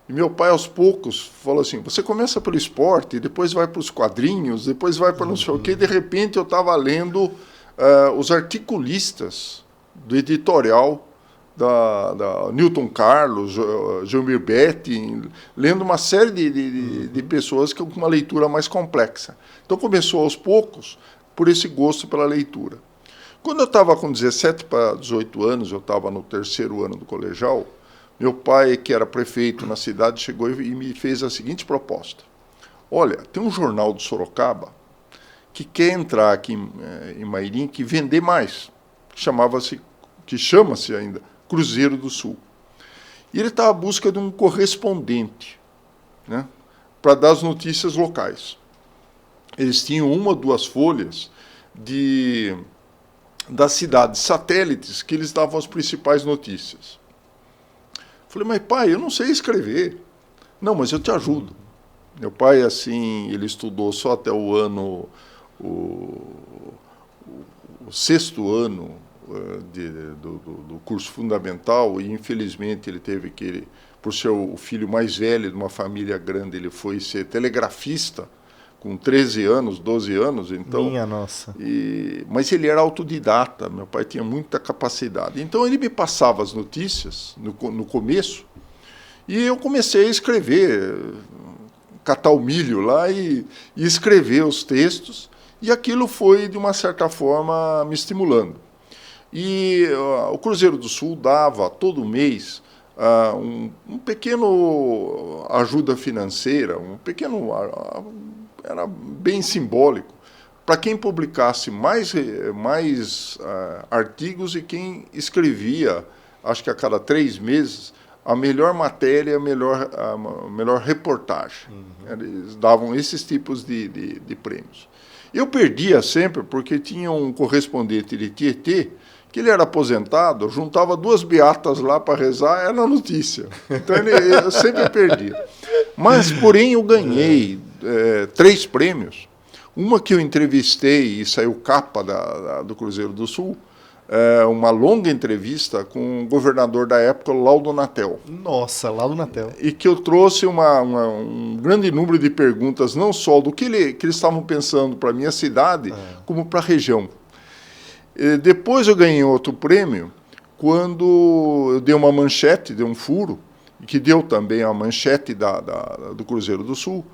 E meu pai, aos poucos, falou assim, você começa pelo esporte, depois vai para os quadrinhos, depois vai para não sei o quê. De repente eu estava lendo os articulistas do editorial da Newton Carlos, Gilmir Betting, lendo uma série de pessoas com uma leitura mais complexa. Então começou aos poucos por esse gosto pela leitura. Quando eu estava com 17 para 18 anos, eu estava no 3º ano do colegial, meu pai, que era prefeito na cidade, chegou e me fez a seguinte proposta. Olha, tem um jornal de Sorocaba que quer entrar aqui em Mairim, que vender mais, que chama-se ainda Cruzeiro do Sul. E ele estava à busca de um correspondente, né, para dar as notícias locais. Eles tinham 1 ou 2 folhas das cidades satélites que eles davam as principais notícias. Falei, mas pai, eu não sei escrever. Não, mas eu te ajudo. Meu pai, assim, ele estudou só até o ano, o 6º ano do curso fundamental, e infelizmente ele teve que, por ser o filho mais velho de uma família grande, ele foi ser telegrafista com 13 anos, 12 anos. Então, Minha nossa. Mas ele era autodidata, meu pai tinha muita capacidade. Então ele me passava as notícias no começo, e eu comecei a escrever, catar o milho lá e escrever os textos, e aquilo foi, de uma certa forma, me estimulando. E o Cruzeiro do Sul dava, todo mês, um pequeno ajuda financeira, era bem simbólico, para quem publicasse mais artigos e quem escrevia, acho que a cada 3 meses, a melhor matéria, a melhor reportagem. Eles davam esses tipos de prêmios. Eu perdia sempre, porque tinha um correspondente de Tietê, que ele era aposentado, juntava 2 beatas lá para rezar, era notícia. Então eu sempre perdia. Mas, porém, eu ganhei 3 prêmios. Uma que eu entrevistei e saiu capa do Cruzeiro do Sul, uma longa entrevista com o governador da época, Laudo Natel. Nossa, Laudo Natel. E que eu trouxe um grande número de perguntas, não só do que eles estavam pensando para a minha cidade, como para a região. Depois eu ganhei outro prêmio, quando eu dei uma manchete, dei um furo, que deu também a manchete do Cruzeiro do Sul,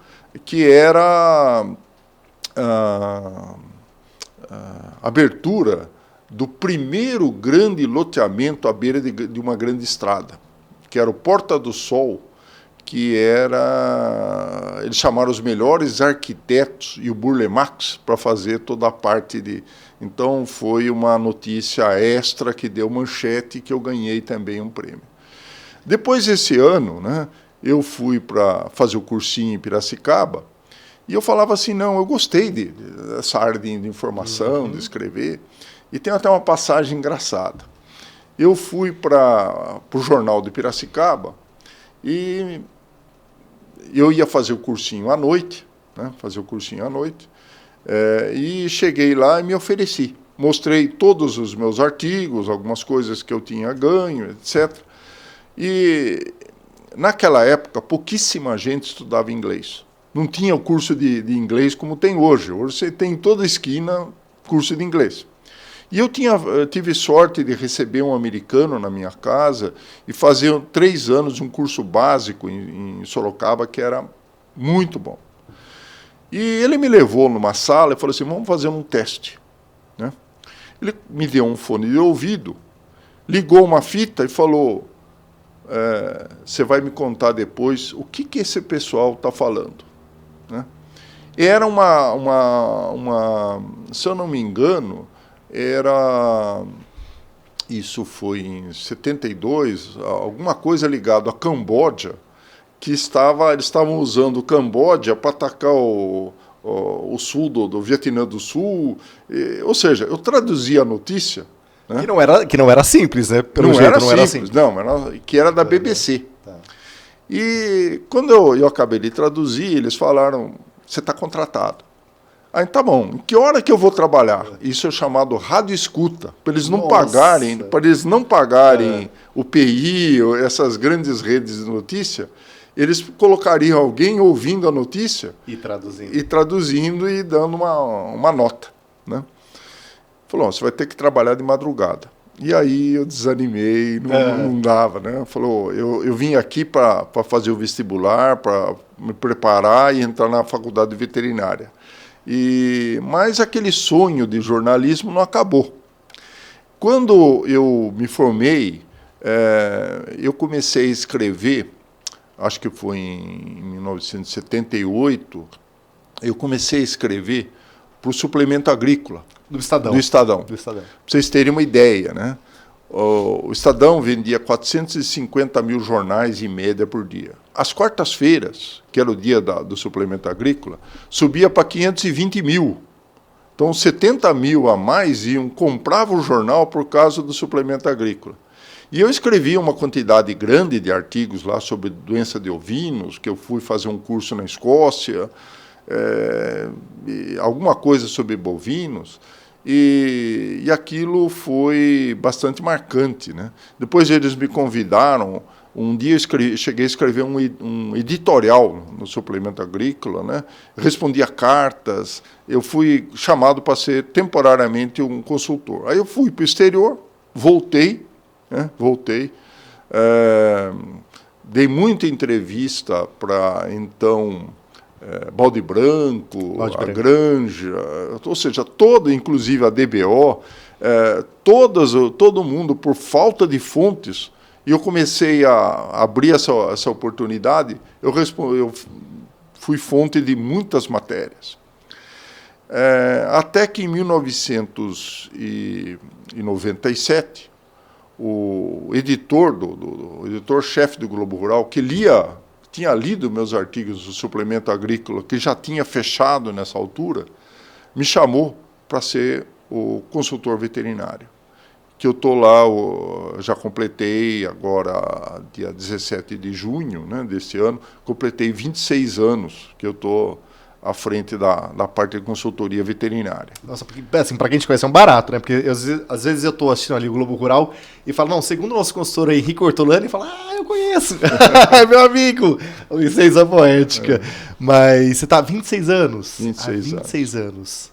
que era a abertura do primeiro grande loteamento à beira de uma grande estrada, que era o Porta do Sol, que eles chamaram os melhores arquitetos e o Burle Marx para fazer toda a parte de... Então foi uma notícia extra que deu manchete, que eu ganhei também um prêmio. Depois desse ano, né, eu fui para fazer o cursinho em Piracicaba, e eu falava assim, não, eu gostei dessa área de informação, de escrever, e tem até uma passagem engraçada. Eu fui para o jornal de Piracicaba, e eu ia fazer o cursinho à noite, né, e cheguei lá e me ofereci. Mostrei todos os meus artigos, algumas coisas que eu tinha ganho, etc. E, naquela época, pouquíssima gente estudava inglês. Não tinha o curso de inglês como tem hoje. Hoje você tem em toda esquina curso de inglês. E eu tive sorte de receber um americano na minha casa e fazer 3 anos um curso básico em Sorocaba, que era muito bom. E ele me levou numa sala e falou assim, vamos fazer um teste. Né? Ele me deu um fone de ouvido, ligou uma fita e falou, você vai me contar depois o que esse pessoal está falando. Né? Era se eu não me engano, isso foi em 72, alguma coisa ligada à Camboja, que eles estavam usando o Camboja para atacar o sul do Vietnã do Sul. Ou seja, eu traduzia a notícia. Né? Que não era simples, né? Não era simples, que era da BBC. Tá. E quando eu acabei de traduzir, eles falaram, você está contratado. Aí, tá bom, em que hora que eu vou trabalhar? Isso é chamado rádio escuta, para eles não pagarem o PI, essas grandes redes de notícia, eles colocariam alguém ouvindo a notícia e traduzindo e dando uma nota. Né? Falou, você vai ter que trabalhar de madrugada. E aí eu desanimei, não dava. Né? Falou, eu vim aqui para fazer o vestibular, para me preparar e entrar na faculdade de veterinária. Mas aquele sonho de jornalismo não acabou. Quando eu me formei, eu comecei a escrever, acho que foi em 1978, eu comecei a escrever para o suplemento agrícola. Do Estadão. Para vocês terem uma ideia, né? O Estadão vendia 450 mil jornais em média por dia. Às quartas-feiras, que era o dia do suplemento agrícola, subia para 520 mil. Então, 70 mil a mais compravam o jornal por causa do suplemento agrícola. E eu escrevi uma quantidade grande de artigos lá sobre doença de ovinos, que eu fui fazer um curso na Escócia, alguma coisa sobre bovinos, e aquilo foi bastante marcante, né? Depois eles me convidaram, um dia eu cheguei a escrever um editorial no suplemento agrícola, né? Respondia cartas, eu fui chamado para ser temporariamente um consultor. Aí eu fui para o exterior, voltei, dei muita entrevista para, então, Balde Branco, a Granja, ou seja, inclusive a DBO, todo mundo, por falta de fontes, e eu comecei a abrir essa oportunidade, eu fui fonte de muitas matérias. Até que em 1997, o editor-chefe do Globo Rural, que tinha lido meus artigos do suplemento agrícola, que já tinha fechado nessa altura, me chamou para ser o consultor veterinário. Que eu estou lá, já completei agora, dia 17 de junho, né, desse ano, completei 26 anos que eu estou à frente da parte de consultoria veterinária. Nossa, porque, assim, para quem te conhece é um barato, né? Porque às vezes eu estou assistindo ali o Globo Rural e falo, não, segundo o nosso consultor aí, Henrique Ortolani, e fala, eu conheço, é meu amigo, licença poética. Mas você está há 26 anos? 26 anos.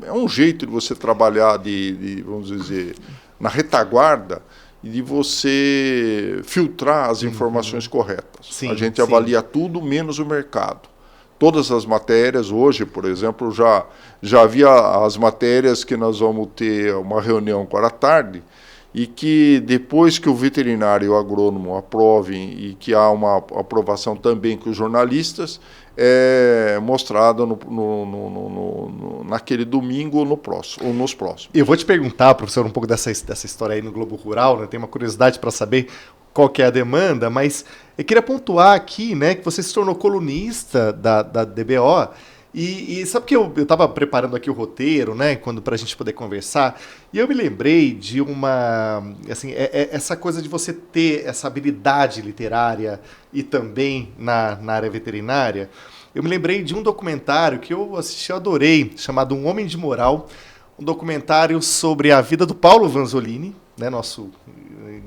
É um jeito de você trabalhar, vamos dizer, na retaguarda, e de você filtrar as informações corretas. Sim, a gente avalia tudo menos o mercado. Todas as matérias, hoje, por exemplo, já havia as matérias que nós vamos ter uma reunião agora à tarde, e que depois que o veterinário e o agrônomo aprovem e que há uma aprovação também com os jornalistas, é mostrada naquele domingo ou nos próximos. Eu vou te perguntar, professor, um pouco dessa história aí no Globo Rural, né? Tenho uma curiosidade para saber qual que é a demanda, mas eu queria pontuar aqui, né, que você se tornou colunista da DBO, e sabe que eu estava preparando aqui o roteiro, né, para a gente poder conversar, e eu me lembrei de assim, essa coisa de você ter essa habilidade literária e também na área veterinária. Eu me lembrei de um documentário que eu assisti, eu adorei, chamado Um Homem de Moral, um documentário sobre a vida do Paulo Vanzolini, né, nosso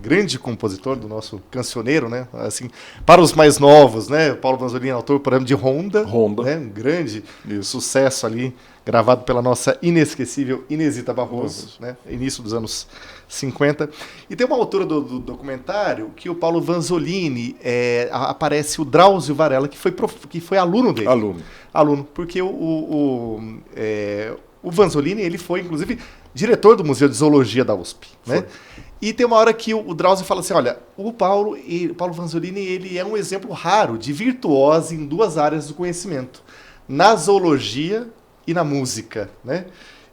grande compositor, do nosso cancioneiro, né? Assim, para os mais novos, né? Paulo Vanzolini é autor, por exemplo, de Ronda. Né? Um grande sucesso ali, gravado pela nossa inesquecível Inesita Barroso, né? Início dos anos 50. E tem uma autora do documentário que o Paulo Vanzolini, aparece o Drauzio Varela, que foi aluno dele. Aluno, porque o Vanzolini, ele foi, inclusive, diretor do Museu de Zoologia da USP, né? E tem uma hora que o Drauzio fala assim, olha, o Paulo Vanzolini, ele é um exemplo raro de virtuose em duas áreas do conhecimento, na zoologia e na música, né?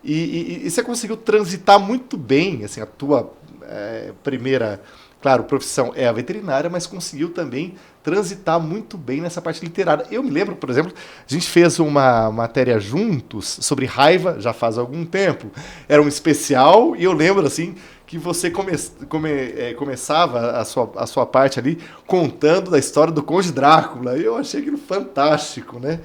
E você conseguiu transitar muito bem, assim, a tua primeira, claro, profissão é a veterinária, mas conseguiu também transitar muito bem nessa parte literária. Eu me lembro, por exemplo, a gente fez uma matéria juntos sobre raiva, já faz algum tempo. Era um especial e eu lembro, assim, que você começava a sua parte ali contando da história do Conde Drácula. E eu achei aquilo fantástico, né?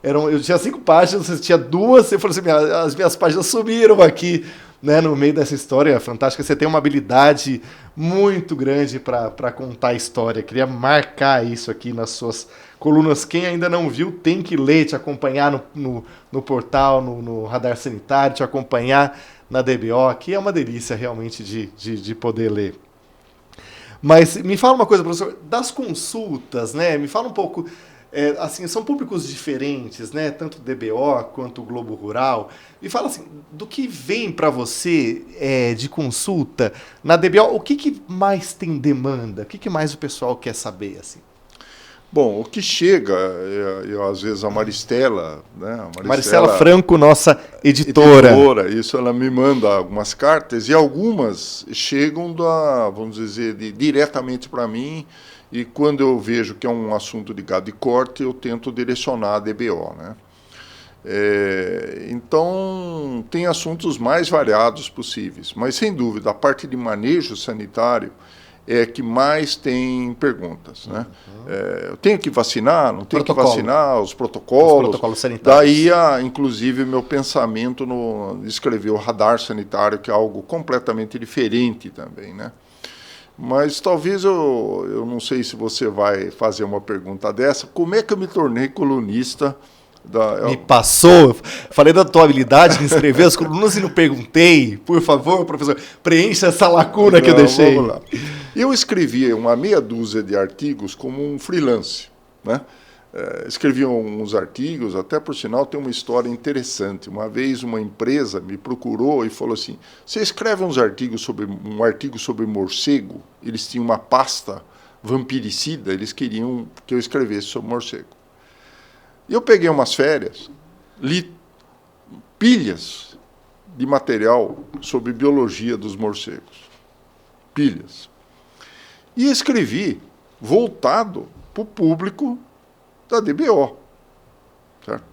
Eu tinha 5 páginas, você tinha 2, você falou assim, as minhas páginas sumiram aqui, né, no meio dessa história fantástica. Você tem uma habilidade muito grande para contar a história. Queria marcar isso aqui nas suas colunas. Quem ainda não viu, tem que ler, te acompanhar no portal, no Radar Sanitário, te acompanhar na DBO, que é uma delícia realmente de poder ler. Mas me fala uma coisa, professor, das consultas, né? Me fala um pouco... assim, são públicos diferentes, né? Tanto o DBO quanto o Globo Rural. Me fala assim, do que vem para você de consulta na DBO, o que mais tem demanda? O que mais o pessoal quer saber, assim? Bom, o que chega, às vezes a Maristela, né? Maristela Franco, nossa editora. Isso, ela me manda algumas cartas e algumas chegam vamos dizer, diretamente para mim. e quando eu vejo que é um assunto de gado e corte, eu tento direcionar a DBO, né? Então, tem assuntos mais variados possíveis, mas sem dúvida, a parte de manejo sanitário é que mais tem perguntas, né? Eu tenho que vacinar, não tenho que vacinar, os protocolos sanitários. Daí, inclusive, meu pensamento no escrever o radar sanitário, que é algo completamente diferente também, né? Mas talvez eu não sei se você vai fazer uma pergunta dessa, como é que eu me tornei colunista? Me passou, falei da tua habilidade de escrever as colunas e não perguntei. Por favor, professor, preencha essa lacuna que eu deixei. Vamos lá. Eu escrevi uma meia dúzia de artigos como um freelance, né? Escrevi uns artigos, até por sinal tem uma história interessante. Uma vez uma empresa me procurou e falou assim, você escreve um artigo sobre morcego? Eles tinham uma pasta vampiricida, eles queriam que eu escrevesse sobre morcego. E eu peguei umas férias, li pilhas de material sobre biologia dos morcegos. Pilhas. E escrevi voltado para o público da DBO. Certo?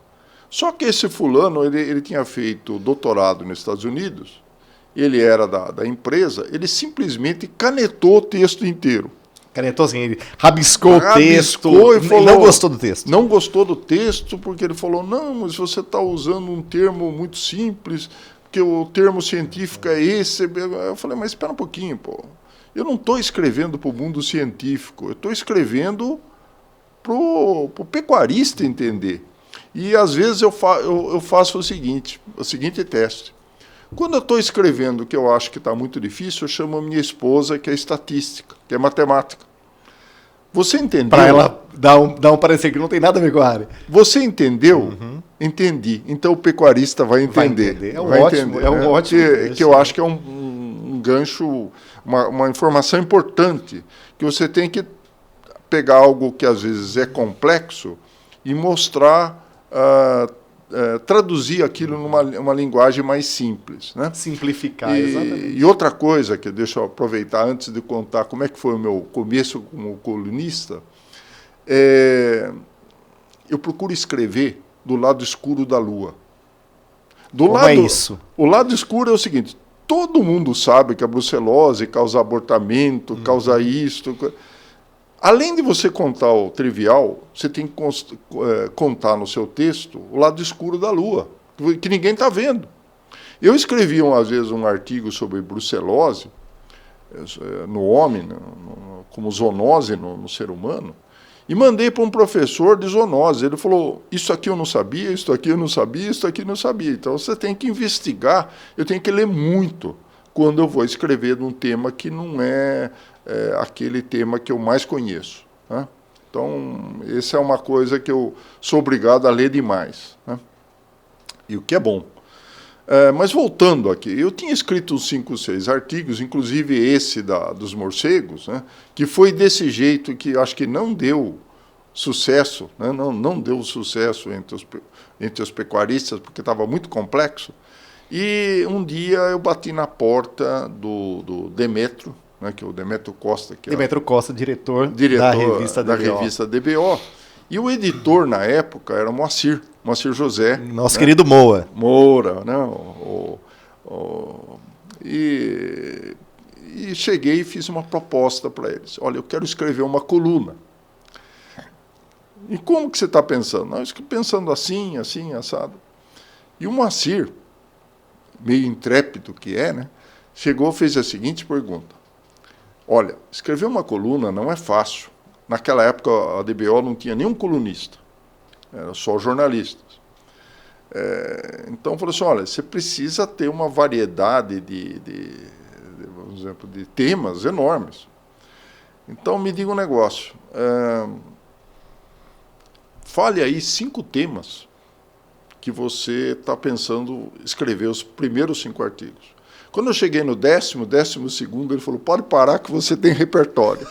Só que esse fulano, ele tinha feito doutorado nos Estados Unidos, ele era da empresa, ele simplesmente canetou o texto inteiro. Canetou assim, ele rabiscou o texto e falou, não gostou do texto. Não gostou do texto porque ele falou, não, mas você está usando um termo muito simples, porque o termo científico é esse. Eu falei, mas espera um pouquinho, pô. Eu não estou escrevendo para o mundo científico, eu estou escrevendo para o pecuarista entender. E às vezes eu faço o seguinte teste. Quando eu estou escrevendo o que eu acho que está muito difícil, eu chamo a minha esposa, que é estatística, que é matemática. Você entendeu? Para ela dar um parecer que não tem nada a ver com a área. Você entendeu? Entendi. Então o pecuarista vai entender. É um ótimo. Que eu acho que é um gancho, uma informação importante, que você tem que pegar algo que às vezes é complexo e mostrar... traduzir aquilo numa linguagem mais simples, né? Simplificar, exatamente. E outra coisa que deixa eu aproveitar antes de contar como é que foi o meu começo como colunista, eu procuro escrever do lado escuro da Lua. É isso? O lado escuro é o seguinte, todo mundo sabe que a brucelose causa abortamento, causa isto... Além de você contar o trivial, você tem que contar no seu texto o lado escuro da Lua, que ninguém está vendo. Eu escrevi, às vezes, um artigo sobre brucelose no homem, como zoonose no ser humano, e mandei para um professor de zoonose. Ele falou, isso aqui eu não sabia, isso aqui eu não sabia, isso aqui eu não sabia. Então, você tem que investigar, eu tenho que ler muito quando eu vou escrever de um tema que não é aquele tema que eu mais conheço, né? Então, essa é uma coisa que eu sou obrigado a ler demais, né? E o que é bom. Mas voltando aqui, eu tinha escrito uns 5 ou 6 artigos, inclusive esse dos morcegos, né, que foi desse jeito que acho que não deu sucesso, né, não deu sucesso entre os pecuaristas, porque estava muito complexo. E um dia eu bati na porta do Demetrio, né, que é o Demetrio Costa. Demetrio Costa, diretor da revista DBO. E o editor, na época, era Moacir José. Nosso querido Moura, né? E cheguei e fiz uma proposta para eles. Olha, eu quero escrever uma coluna. E como que você está pensando? Não, eu estou pensando assim, assado. E o Moacir, meio intrépido que é, né, chegou e fez a seguinte pergunta. Olha, escrever uma coluna não é fácil. Naquela época, a DBO não tinha nenhum colunista. Era só jornalistas. Então, falou assim, olha, você precisa ter uma variedade por exemplo, de temas enormes. Então, me diga um negócio. Fale aí 5 temas que você está pensando escrever os primeiros 5 artigos. Quando eu cheguei no 12º, ele falou, pode parar que você tem repertório.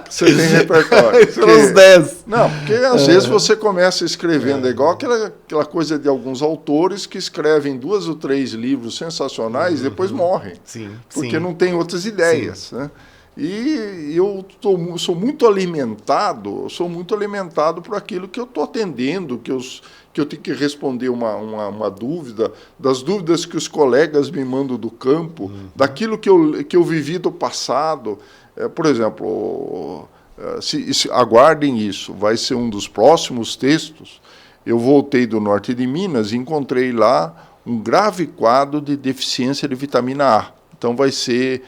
Você tem repertório. Foram os 10. Não, porque às vezes você começa escrevendo, igual aquela coisa de alguns autores que escrevem 2 ou 3 livros sensacionais e depois morrem. Sim, porque não tem outras ideias. Né? E eu sou muito alimentado por aquilo que eu estou atendendo, que eu tenho que responder uma dúvida, das dúvidas que os colegas me mandam do campo, daquilo que eu vivi do passado. Por exemplo, aguardem isso, vai ser um dos próximos textos. Eu voltei do norte de Minas e encontrei lá um grave quadro de deficiência de vitamina A. Então vai ser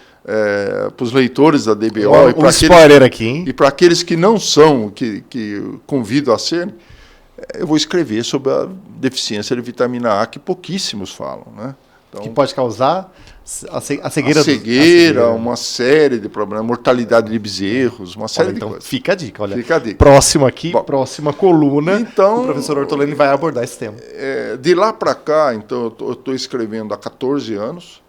para os leitores da DBO spoiler aqui, hein? E para aqueles que não são, que convido a ser, eu vou escrever sobre a deficiência de vitamina A, que pouquíssimos falam, né? Então, que pode causar a cegueira. A cegueira, uma série de problemas, mortalidade de bezerros, uma série de coisas. Fica a dica, olha. Fica a dica. Próximo aqui, próxima coluna, então, o professor Ortolani vai abordar esse tema. De lá para cá, então, eu estou escrevendo há 14 anos.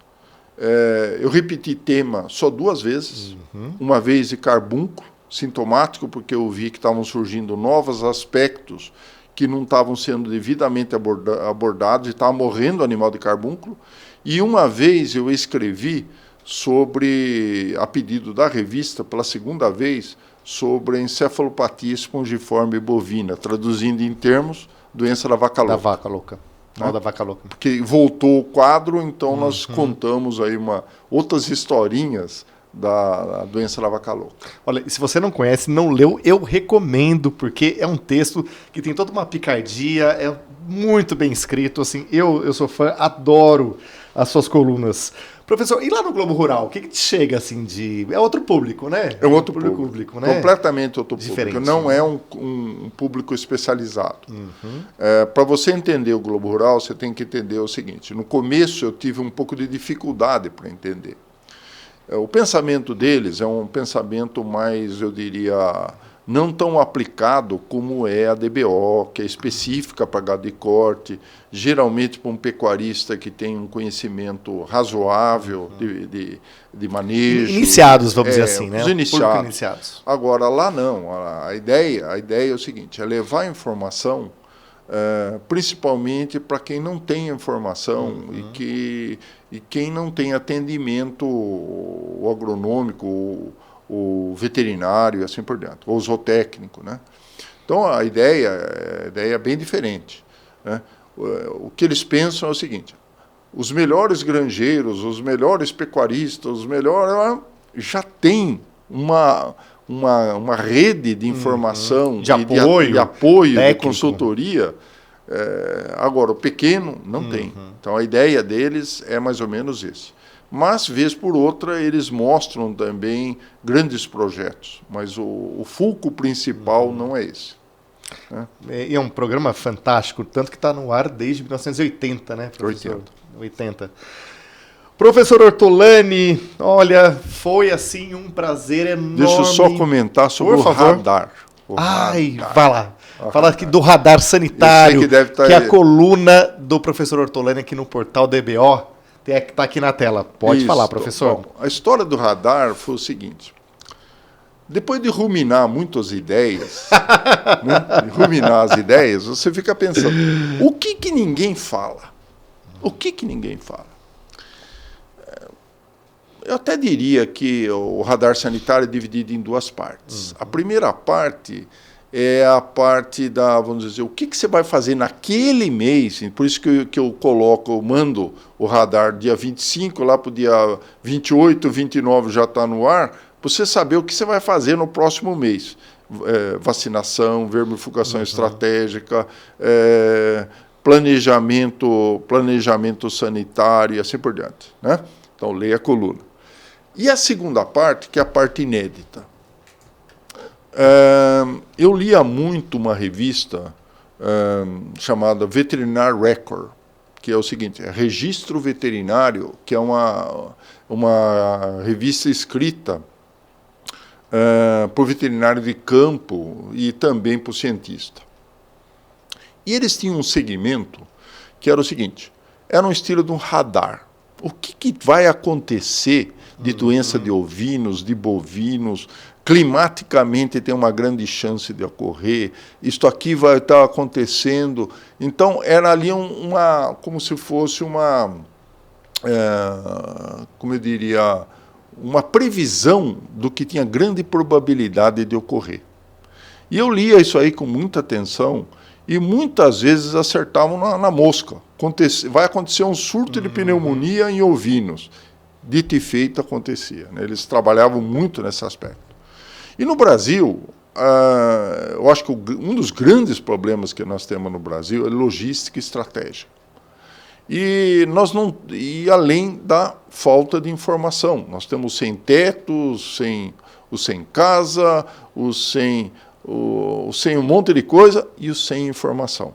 Eu repeti tema só 2 vezes. Uma vez de carbúnculo, sintomático, porque eu vi que estavam surgindo novos aspectos que não estavam sendo devidamente abordados e estava morrendo o animal de carbúnculo. E uma vez eu escrevi sobre, a pedido da revista, pela 2ª vez, sobre a encefalopatia espongiforme bovina, traduzindo em termos, doença da vaca louca. Da vaca louca. Não, da vaca louca. Porque voltou o quadro, então nós contamos aí outras historinhas da doença da vaca louca. Olha, se você não conhece, não leu, eu recomendo, porque é um texto que tem toda uma picardia, é muito bem escrito, assim, eu sou fã, adoro as suas colunas. Professor, e lá no Globo Rural, o que te chega assim de... É outro público, né? É outro público, né? Completamente outro diferente, público. Não né? é um público especializado. Para você entender o Globo Rural, você tem que entender o seguinte. No começo eu tive um pouco de dificuldade para entender. O pensamento deles é um pensamento mais, eu diria, não tão aplicado como é a DBO, que é específica para gado de corte, geralmente para um pecuarista que tem um conhecimento razoável de manejo. Iniciados, vamos dizer assim, né? Os iniciados. Agora, lá não. A ideia é o seguinte, é levar informação, principalmente para quem não tem informação e quem não tem atendimento o agronômico, o veterinário e assim por diante, ou o zootécnico, né? Então, a ideia é bem diferente, né? O que eles pensam é o seguinte, os melhores granjeiros, os melhores pecuaristas, os melhores já têm uma rede de informação, de apoio, de consultoria. Agora, o pequeno não tem. Então, a ideia deles é mais ou menos esse. Mas, vez por outra, eles mostram também grandes projetos, mas o foco principal não é esse. Né? É um programa fantástico, tanto que está no ar desde 1980, né, professor? 80. Professor Ortolani, olha, foi assim um prazer enorme. Deixa eu só comentar sobre o radar. Vai lá. Fala aqui do radar sanitário, que é a coluna do professor Ortolani aqui no portal DBO. Está aqui na tela. Pode falar, professor. Bom, a história do radar foi o seguinte. Depois de ruminar muitas ideias, você fica pensando, o que ninguém fala? O que ninguém fala? Eu até diria que o radar sanitário é dividido em 2 partes. A primeira parte é a parte da, vamos dizer, o que você vai fazer naquele mês, por isso que eu mando o radar dia 25, lá para o dia 28, 29 já está no ar, para você saber o que você vai fazer no próximo mês. Vacinação, vermifugação estratégica, planejamento sanitário e assim por diante, né? Então, leia a coluna. E a segunda parte, que é a parte inédita. Eu lia muito uma revista chamada Veterinary Record, que é o seguinte, é Registro Veterinário, que é uma revista escrita por veterinário de campo e também por cientista. E eles tinham um segmento que era o seguinte, era um estilo de um radar. O que vai acontecer de doença de ovinos, de bovinos, climaticamente tem uma grande chance de ocorrer, isto aqui vai estar acontecendo. Então, era ali como se fosse como eu diria, uma previsão do que tinha grande probabilidade de ocorrer. E eu lia isso aí com muita atenção e muitas vezes acertavam na mosca. Vai acontecer um surto de pneumonia em ovinos. Dito e feito, acontecia. Né? Eles trabalhavam muito nesse aspecto. E no Brasil, eu acho que um dos grandes problemas que nós temos no Brasil é logística e estratégia. E além da falta de informação. Nós temos sem teto, os sem casa, os sem um monte de coisa e os sem informação.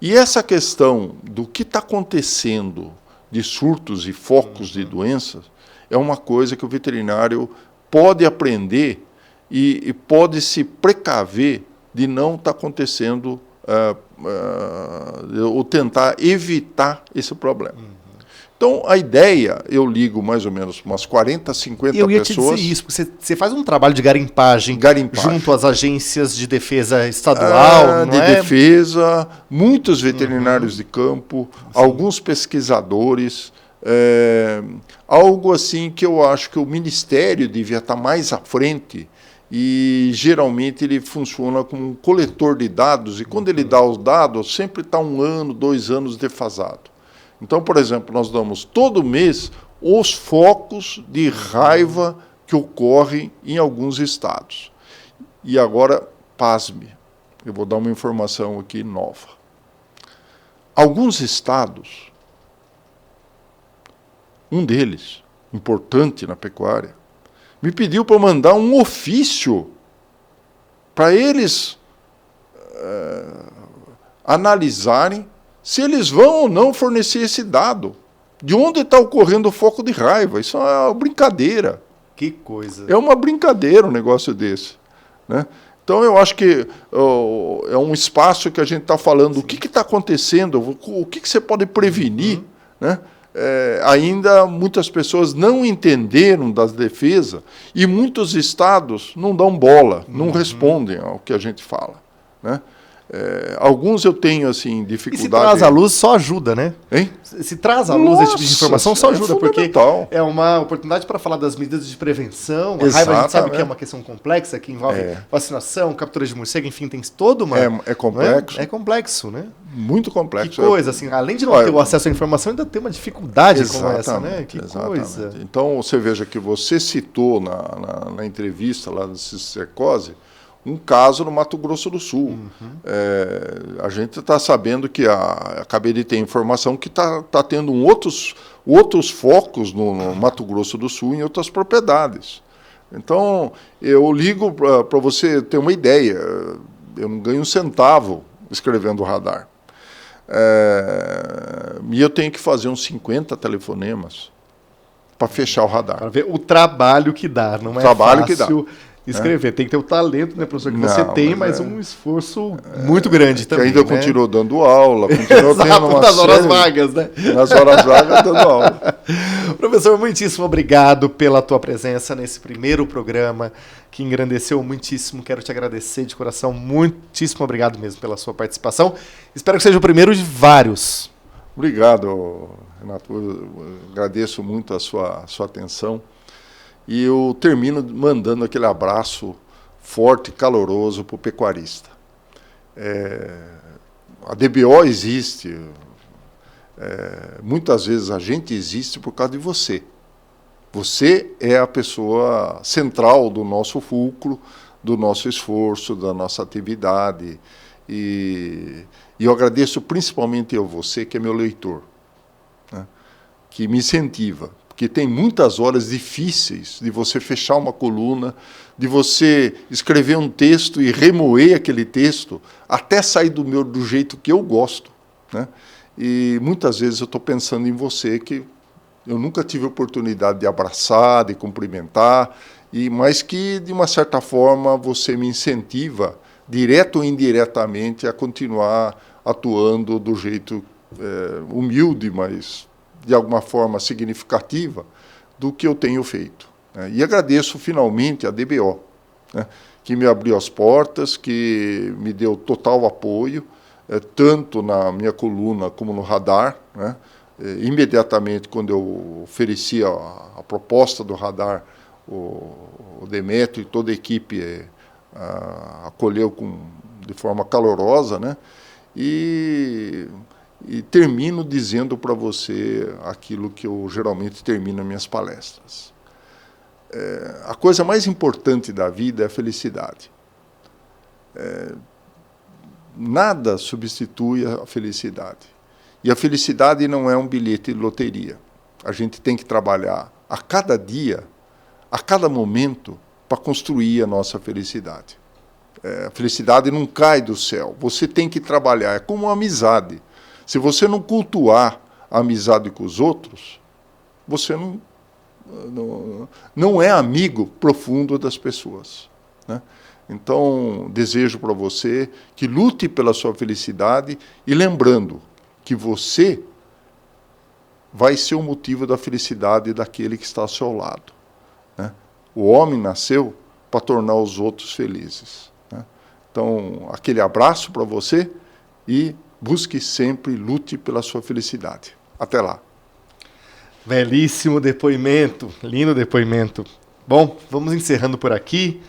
E essa questão do que está acontecendo de surtos e focos de doenças é uma coisa que o veterinário pode aprender e pode se precaver de não estar acontecendo ou tentar evitar esse problema. Então, a ideia, eu ligo mais ou menos umas 40, 50 pessoas... Eu ia te dizer isso, porque você faz um trabalho de garimpagem junto às agências de defesa estadual, não é? Defesa, muitos veterinários de campo, alguns pesquisadores, algo assim que eu acho que o Ministério devia estar mais à frente e, geralmente, ele funciona como um coletor de dados e, quando ele dá os dados, sempre está 1 ano, 2 anos defasado. Então, por exemplo, nós damos todo mês os focos de raiva que ocorrem em alguns estados. E agora, pasme, eu vou dar uma informação aqui nova. Alguns estados, um deles, importante na pecuária, me pediu para mandar um ofício para eles analisarem se eles vão ou não fornecer esse dado. De onde está ocorrendo o foco de raiva? Isso é uma brincadeira. Que coisa. É uma brincadeira um negócio desse. Né? Então, eu acho que é um espaço que a gente está falando. Sim. O que está acontecendo, o que você pode prevenir. Né? Ainda muitas pessoas não entenderam das defesas e muitos estados não dão bola, não respondem ao que a gente fala. Né? Alguns eu tenho assim, dificuldade... E se traz à luz, só ajuda, né? Hein? Se traz à luz esse tipo de informação, só ajuda, porque é uma oportunidade para falar das medidas de prevenção. A raiva, a gente sabe que é uma questão complexa, que envolve vacinação, captura de morcego, enfim, tem toda uma... É complexo. É complexo, né? Muito complexo. Que coisa, assim, além de não ter o acesso à informação, ainda tem uma dificuldade como essa, né? Que coisa. Então, você veja que você citou na entrevista lá da cistercose, um caso no Mato Grosso do Sul. A gente está sabendo que acabei de ter informação que está tendo outros focos no Mato Grosso do Sul em outras propriedades. Então, eu ligo para você ter uma ideia. Eu não ganho um centavo escrevendo o radar. E eu tenho que fazer uns 50 telefonemas para fechar o radar. Para ver o trabalho que dá, não é fácil escrever. Tem que ter o talento, né, professor, que você tem, mas um esforço muito grande também. Que ainda continuou dando aula, continuou tendo uma nas horas vagas, né? Nas horas vagas dando aula. Professor, muitíssimo obrigado pela tua presença nesse primeiro programa, que engrandeceu muitíssimo. Quero te agradecer de coração. Muitíssimo obrigado mesmo pela sua participação. Espero que seja o primeiro de vários. Obrigado, Renato. Eu agradeço muito a sua atenção. E eu termino mandando aquele abraço forte e caloroso para o pecuarista. A DBO existe. Muitas vezes a gente existe por causa de você. Você é a pessoa central do nosso fulcro, do nosso esforço, da nossa atividade. E eu agradeço principalmente a você, que é meu leitor, né, que me incentiva. Porque tem muitas horas difíceis de você fechar uma coluna, de você escrever um texto e remoer aquele texto até sair do jeito que eu gosto. Né? E muitas vezes eu estou pensando em você, que eu nunca tive oportunidade de abraçar, de cumprimentar, mas que, de uma certa forma, você me incentiva, direto ou indiretamente, a continuar atuando do jeito humilde, mas de alguma forma significativa, do que eu tenho feito. Né? E agradeço finalmente a DBO, né, que me abriu as portas, que me deu total apoio, tanto na minha coluna como no radar, né, Imediatamente, quando eu ofereci a proposta do radar, o Demetrio e toda a equipe acolheu de forma calorosa, né? E termino dizendo para você aquilo que eu geralmente termino nas minhas palestras. A coisa mais importante da vida é a felicidade. Nada substitui a felicidade. E a felicidade não é um bilhete de loteria. A gente tem que trabalhar a cada dia, a cada momento, para construir a nossa felicidade. A felicidade não cai do céu. Você tem que trabalhar. É como uma amizade. Se você não cultuar a amizade com os outros, você não é amigo profundo das pessoas, né? Então, desejo para você que lute pela sua felicidade e lembrando que você vai ser o motivo da felicidade daquele que está ao seu lado, né? O homem nasceu para tornar os outros felizes, né? Então, aquele abraço para você e busque sempre, lute pela sua felicidade. Até lá. Belíssimo depoimento, lindo depoimento. Bom, vamos encerrando por aqui.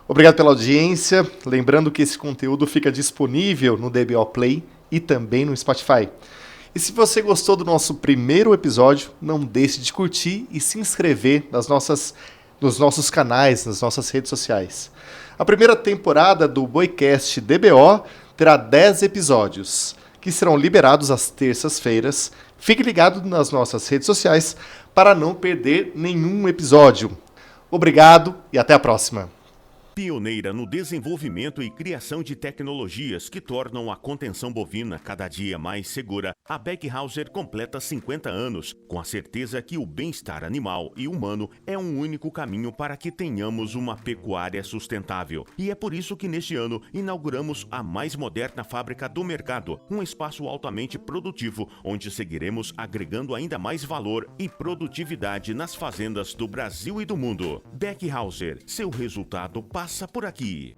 Obrigado pela audiência. Lembrando que esse conteúdo fica disponível no DBO Play e também no Spotify. E se você gostou do nosso primeiro episódio, não deixe de curtir e se inscrever nos nossos canais, nas nossas redes sociais. A primeira temporada do Boicast DBO terá 10 episódios, que serão liberados às terças-feiras. Fique ligado nas nossas redes sociais para não perder nenhum episódio. Obrigado e até a próxima. Pioneira no desenvolvimento e criação de tecnologias que tornam a contenção bovina cada dia mais segura, a Beckhauser completa 50 anos, com a certeza que o bem-estar animal e humano é um único caminho para que tenhamos uma pecuária sustentável. E é por isso que neste ano inauguramos a mais moderna fábrica do mercado, um espaço altamente produtivo, onde seguiremos agregando ainda mais valor e produtividade nas fazendas do Brasil e do mundo. Beckhauser, seu resultado passa por aqui.